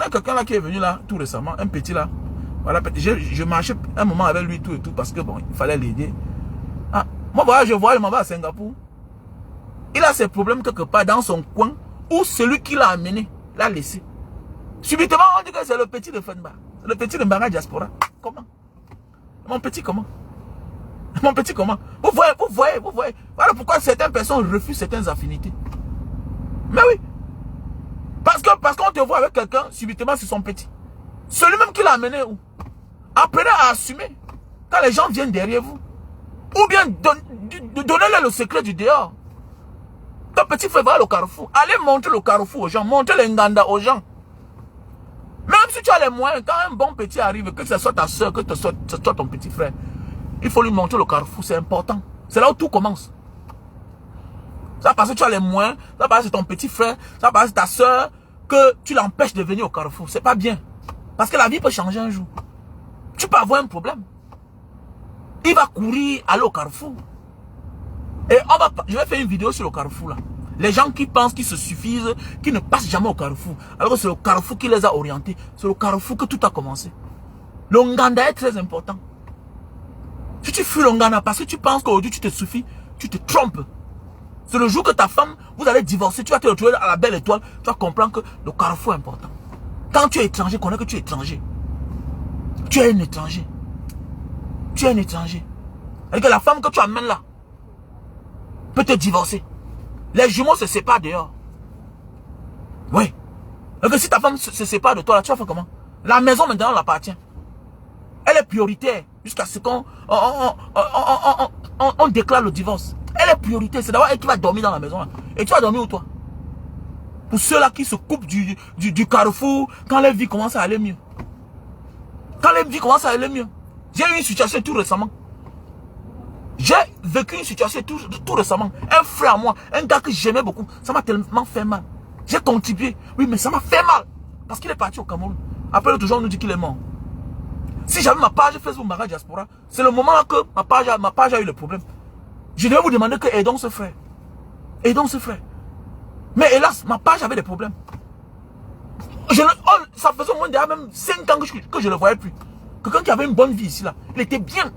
quelqu'un là qui est venu là, tout récemment, un petit là. Voilà, je marchais un moment avec lui, tout et tout, parce que bon, il fallait l'aider. Ah, moi, voilà, je vois, il m'en va à Singapour. Il a ses problèmes quelque part dans son coin, où celui qui l'a amené, l'a laissé. Subitement, on dit que c'est le petit de Fenba. Le petit de Mbanga Diaspora. Comment? Mon petit comment? Mon petit comment? Vous voyez. Voilà pourquoi certaines personnes refusent certaines affinités. Mais oui. Parce qu'on te voit avec quelqu'un, subitement c'est son petit. Celui-même qui l'a amené où? Apprenez à assumer. Quand les gens viennent derrière vous. Ou bien donnez-leur le secret du dehors. Ton petit frère va au carrefour. Allez montrer le carrefour aux gens. Montrez les nganda aux gens. Même si tu as les moyens, quand un bon petit arrive, que ce soit ta soeur, que ce soit ton petit frère, il faut lui montrer le carrefour, c'est important. C'est là où tout commence. Ça parce que tu as les moyens, ça parce que c'est ton petit frère, ça parce que c'est ta soeur, que tu l'empêches de venir au carrefour. C'est pas bien. Parce que la vie peut changer un jour. Tu peux avoir un problème. Il va courir, aller au carrefour. Et je vais faire une vidéo sur le carrefour là. Les gens qui pensent qu'ils se suffisent, qui ne passent jamais au carrefour. Alors que c'est le carrefour qui les a orientés. C'est le carrefour que tout a commencé. Le Nganda est très important. Si tu fuis le Nganda parce que tu penses qu'aujourd'hui tu te suffis, tu te trompes. C'est le jour que ta femme, vous allez divorcer, tu vas te retrouver à la belle étoile, tu vas comprendre que le carrefour est important. Quand tu es étranger, connais que tu es étranger. Tu es un étranger. tu es un étranger. Et que la femme que tu amènes là peut te divorcer. Les jumeaux se séparent dehors. Oui. Et que si ta femme se sépare de toi, là, tu vas faire comment? La maison maintenant l'appartient. Elle est prioritaire jusqu'à ce qu'on on déclare le divorce. Elle est prioritaire. C'est d'abord elle qui va dormir dans la maison. Là. Et tu vas dormir où toi? Pour ceux-là qui se coupent du carrefour quand leur vie commence à aller mieux. Quand leur vie commence à aller mieux. J'ai eu une situation tout récemment. J'ai vécu une situation tout récemment. Un frère à moi, un gars que j'aimais beaucoup, ça m'a tellement fait mal. J'ai contribué, oui, mais ça m'a fait mal. Parce qu'il est parti au Cameroun. Après, l'autre jour, on nous dit qu'il est mort. Si j'avais ma page Facebook Mara Diaspora, c'est le moment là que ma page a eu le problème. Je devais vous demander que aidons ce frère. Aidons ce frère. Mais hélas, ma page avait des problèmes. Ça faisait au moins déjà même 5 ans que je ne le voyais plus. Quelqu'un qui avait une bonne vie ici, là. Il était bien.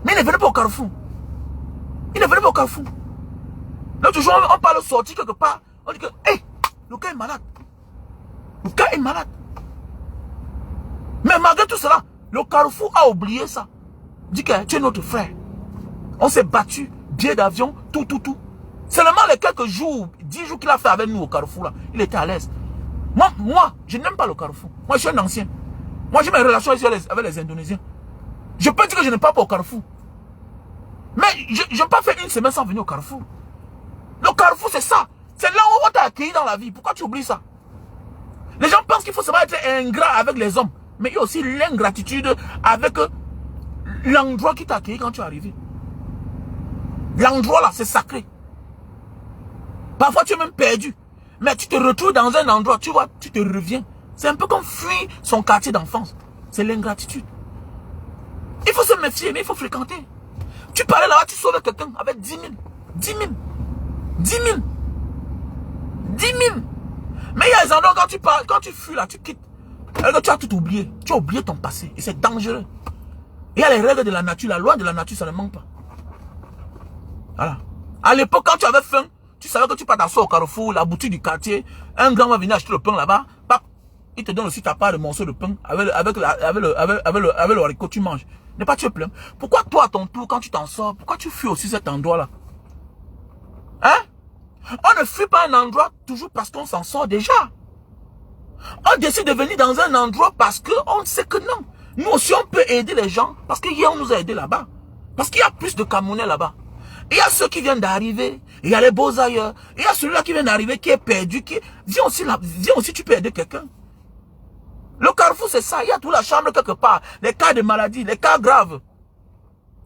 Mais il ne venait pas au Carrefour. Il ne venait pas au Carrefour. L'autre jour, on parle de sortie quelque part. On dit que, hé, le gars est malade. Le gars est malade. Mais malgré tout cela, le Carrefour a oublié ça. Il dit que tu es notre frère. On s'est battu, billet d'avion, tout. Seulement les quelques jours, 10 jours qu'il a fait avec nous au Carrefour, là, il était à l'aise. Moi, je n'aime pas le Carrefour. Moi, je suis un ancien. Moi, j'ai mes relations ici avec les Indonésiens. Je peux dire que je n'aime pas au Carrefour. Mais je n'ai pas fait une semaine sans venir au Carrefour. Le Carrefour, c'est ça. C'est là où on t'a accueilli dans la vie. Pourquoi tu oublies ça? Les gens pensent qu'il faut seulement être ingrat avec les hommes. Mais il y a aussi l'ingratitude avec l'endroit qui t'a accueilli quand tu es arrivé. L'endroit là, c'est sacré. Parfois, tu es même perdu. Mais tu te retrouves dans un endroit, tu vois, tu te reviens. C'est un peu comme fuir son quartier d'enfance. C'est l'ingratitude. Il faut se méfier, mais il faut fréquenter. Tu parlais là-bas, tu sauves quelqu'un avec 10 000. 10 000. 10 000. 10 000. Mais il y a des endroits, quand tu fuis là, tu quittes. Alors tu as tout oublié. Tu as oublié ton passé. Et c'est dangereux. Il y a les règles de la nature. La loi de la nature, ça ne manque pas. Voilà. À l'époque, quand tu avais faim, tu savais que tu peux t'asseoir au Carrefour, la boutique du quartier, un grand va venir acheter le pain là-bas, il te donne aussi ta part de morceau de pain avec le haricot, tu manges. N'est pas tu es plein. Pourquoi toi, à ton tour, quand tu t'en sors, pourquoi tu fuis aussi cet endroit-là? Hein? On ne fuit pas un endroit toujours parce qu'on s'en sort déjà. On décide de venir dans un endroit parce qu'on sait que non. Nous aussi, on peut aider les gens parce qu'hier, on nous a aidés là-bas. Parce qu'il y a plus de Camerounais là-bas. Il y a ceux qui viennent d'arriver, il y a les beaux ailleurs, il y a celui-là qui vient d'arriver, qui est perdu, viens aussi, tu peux aider quelqu'un. Le Carrefour, c'est ça, il y a toute la chambre quelque part, les cas de maladie, les cas graves.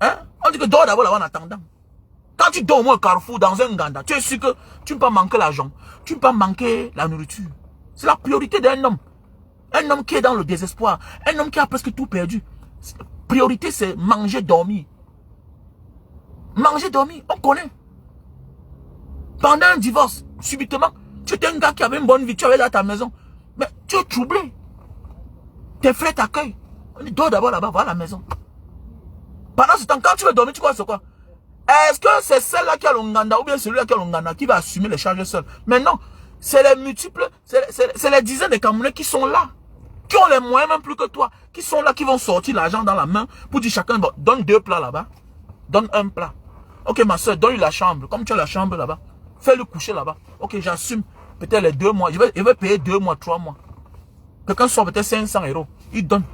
Hein? On dit que dors d'abord là-bas en attendant. Quand tu dors au moins au Carrefour, dans un Nganda, tu es sûr que tu ne peux pas manquer l'argent, tu ne peux pas manquer la nourriture. C'est la priorité d'un homme. Un homme qui est dans le désespoir, un homme qui a presque tout perdu. La priorité, c'est manger, dormir. Manger, dormir, on connaît. Pendant un divorce, subitement, tu étais un gars qui avait une bonne vie, tu avais là ta maison. Mais tu es troublé. Tes frères t'accueillent. On dit, dors d'abord là-bas, va à la maison. Pendant ce temps, quand tu veux dormir, tu crois c'est quoi? Est-ce que c'est celle-là qui a le Nganda ou bien celui-là qui a le Nganda qui va assumer les charges seul? Mais non, c'est les multiples, c'est les dizaines de Camerounais qui sont là. Qui ont les moyens même plus que toi. Qui sont là, qui vont sortir l'argent dans la main pour dire chacun, bon, donne 2 plats là-bas. Donne un plat. Ok, ma soeur, donne-lui la chambre. Comme tu as la chambre là-bas, fais-le coucher là-bas. Ok, j'assume. Peut-être les 2 mois. Je vais payer 2 mois, 3 mois. Quelqu'un sort peut-être 500 €. Il donne.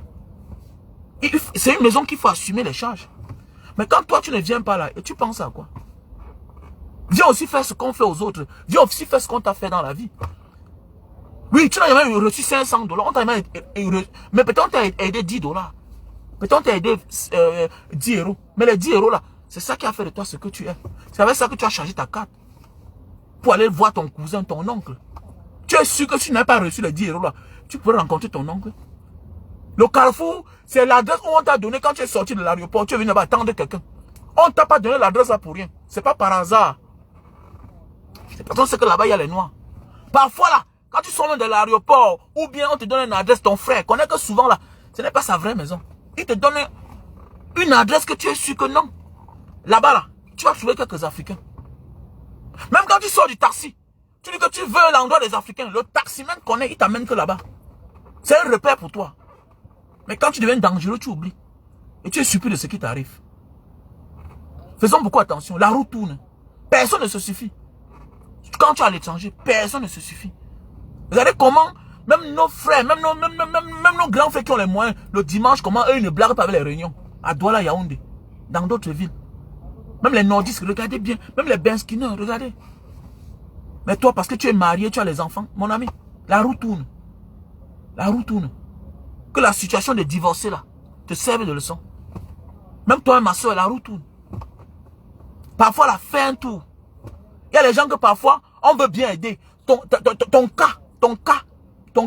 C'est une maison qu'il faut assumer les charges. Mais quand toi, tu ne viens pas là, et tu penses à quoi? Viens aussi faire ce qu'on fait aux autres. Viens aussi faire ce qu'on t'a fait dans la vie. Oui, tu n'as jamais reçu 500 $. On t'a jamais mais peut-être on t'a aidé 10 $. Peut-être on t'a aidé 10 €. Mais les 10 € là, c'est ça qui a fait de toi ce que tu es. C'est avec ça que tu as chargé ta carte. Pour aller voir ton cousin, ton oncle. Tu es sûr que tu n'as pas reçu les 10 € là. Tu pourrais rencontrer ton oncle. Le Carrefour, c'est l'adresse où on t'a donné quand tu es sorti de l'aéroport. Tu es venu là-bas attendre quelqu'un. On ne t'a pas donné l'adresse là pour rien. C'est pas par hasard. C'est parce que là-bas, il y a les noirs. Parfois là, quand tu sors de l'aéroport, ou bien on te donne une adresse, ton frère, connaît que souvent là, ce n'est pas sa vraie maison. Il te donne une adresse que tu es sûr que non. Là-bas là, tu vas trouver quelques Africains. Même quand tu sors du taxi, tu dis que tu veux l'endroit des Africains. Le taximan connaît, il t'amène que là-bas. C'est un repère pour toi. Mais quand tu deviens dangereux, tu oublies. Et tu es surpris de ce qui t'arrive. Faisons beaucoup attention. La roue tourne. Personne ne se suffit. Quand tu es à l'étranger, personne ne se suffit. Regardez comment, même nos frères, même nos grands frères qui ont les moyens, le dimanche, comment eux, ils ne blaguent pas avec les réunions. À Douala, Yaoundé, dans d'autres villes. Même les nordistes, regardez bien. Même les Benskiner, regardez. Mais toi, parce que tu es marié, tu as les enfants, mon ami, la roue tourne. La roue tourne. Que la situation de divorcer là te serve de leçon. Même toi, ma soeur, la roue tourne. Parfois, la fait un tour. Il y a les gens que parfois, on veut bien aider. Ton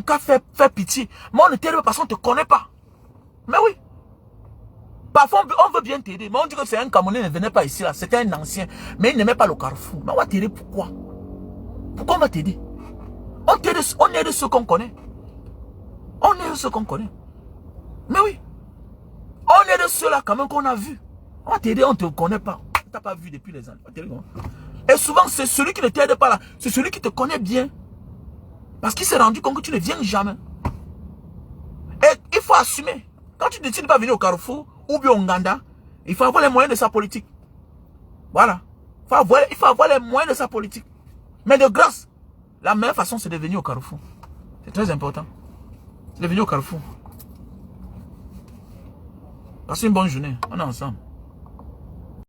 cas fait pitié. Mais on ne t'aide pas parce qu'on ne te connaît pas. Mais oui. Parfois, on veut bien t'aider. Mais on dit que c'est un Camerounais, ne venait pas ici là. C'était un ancien. Mais il n'aimait pas le Carrefour. Mais on va t'aider pourquoi? Pourquoi on va t'aider? On aide ceux qu'on connaît. On aide ceux qu'on connaît. Mais oui. On aide ceux-là quand même qu'on a vus. On va t'aider, on ne te connaît pas. On ne t'a pas vu depuis les années. Et souvent, c'est celui qui ne t'aide pas là. C'est celui qui te connaît bien. Parce qu'il s'est rendu compte que tu ne viens jamais. Et il faut assumer. Quand tu décides de pas venir au Carrefour ou bien au Nganda, il faut avoir les moyens de sa politique. Voilà. Il faut avoir les moyens de sa politique. Mais de grâce, la meilleure façon, c'est de venir au Carrefour. C'est très important. C'est de venir au Carrefour. Passez une bonne journée. On est ensemble.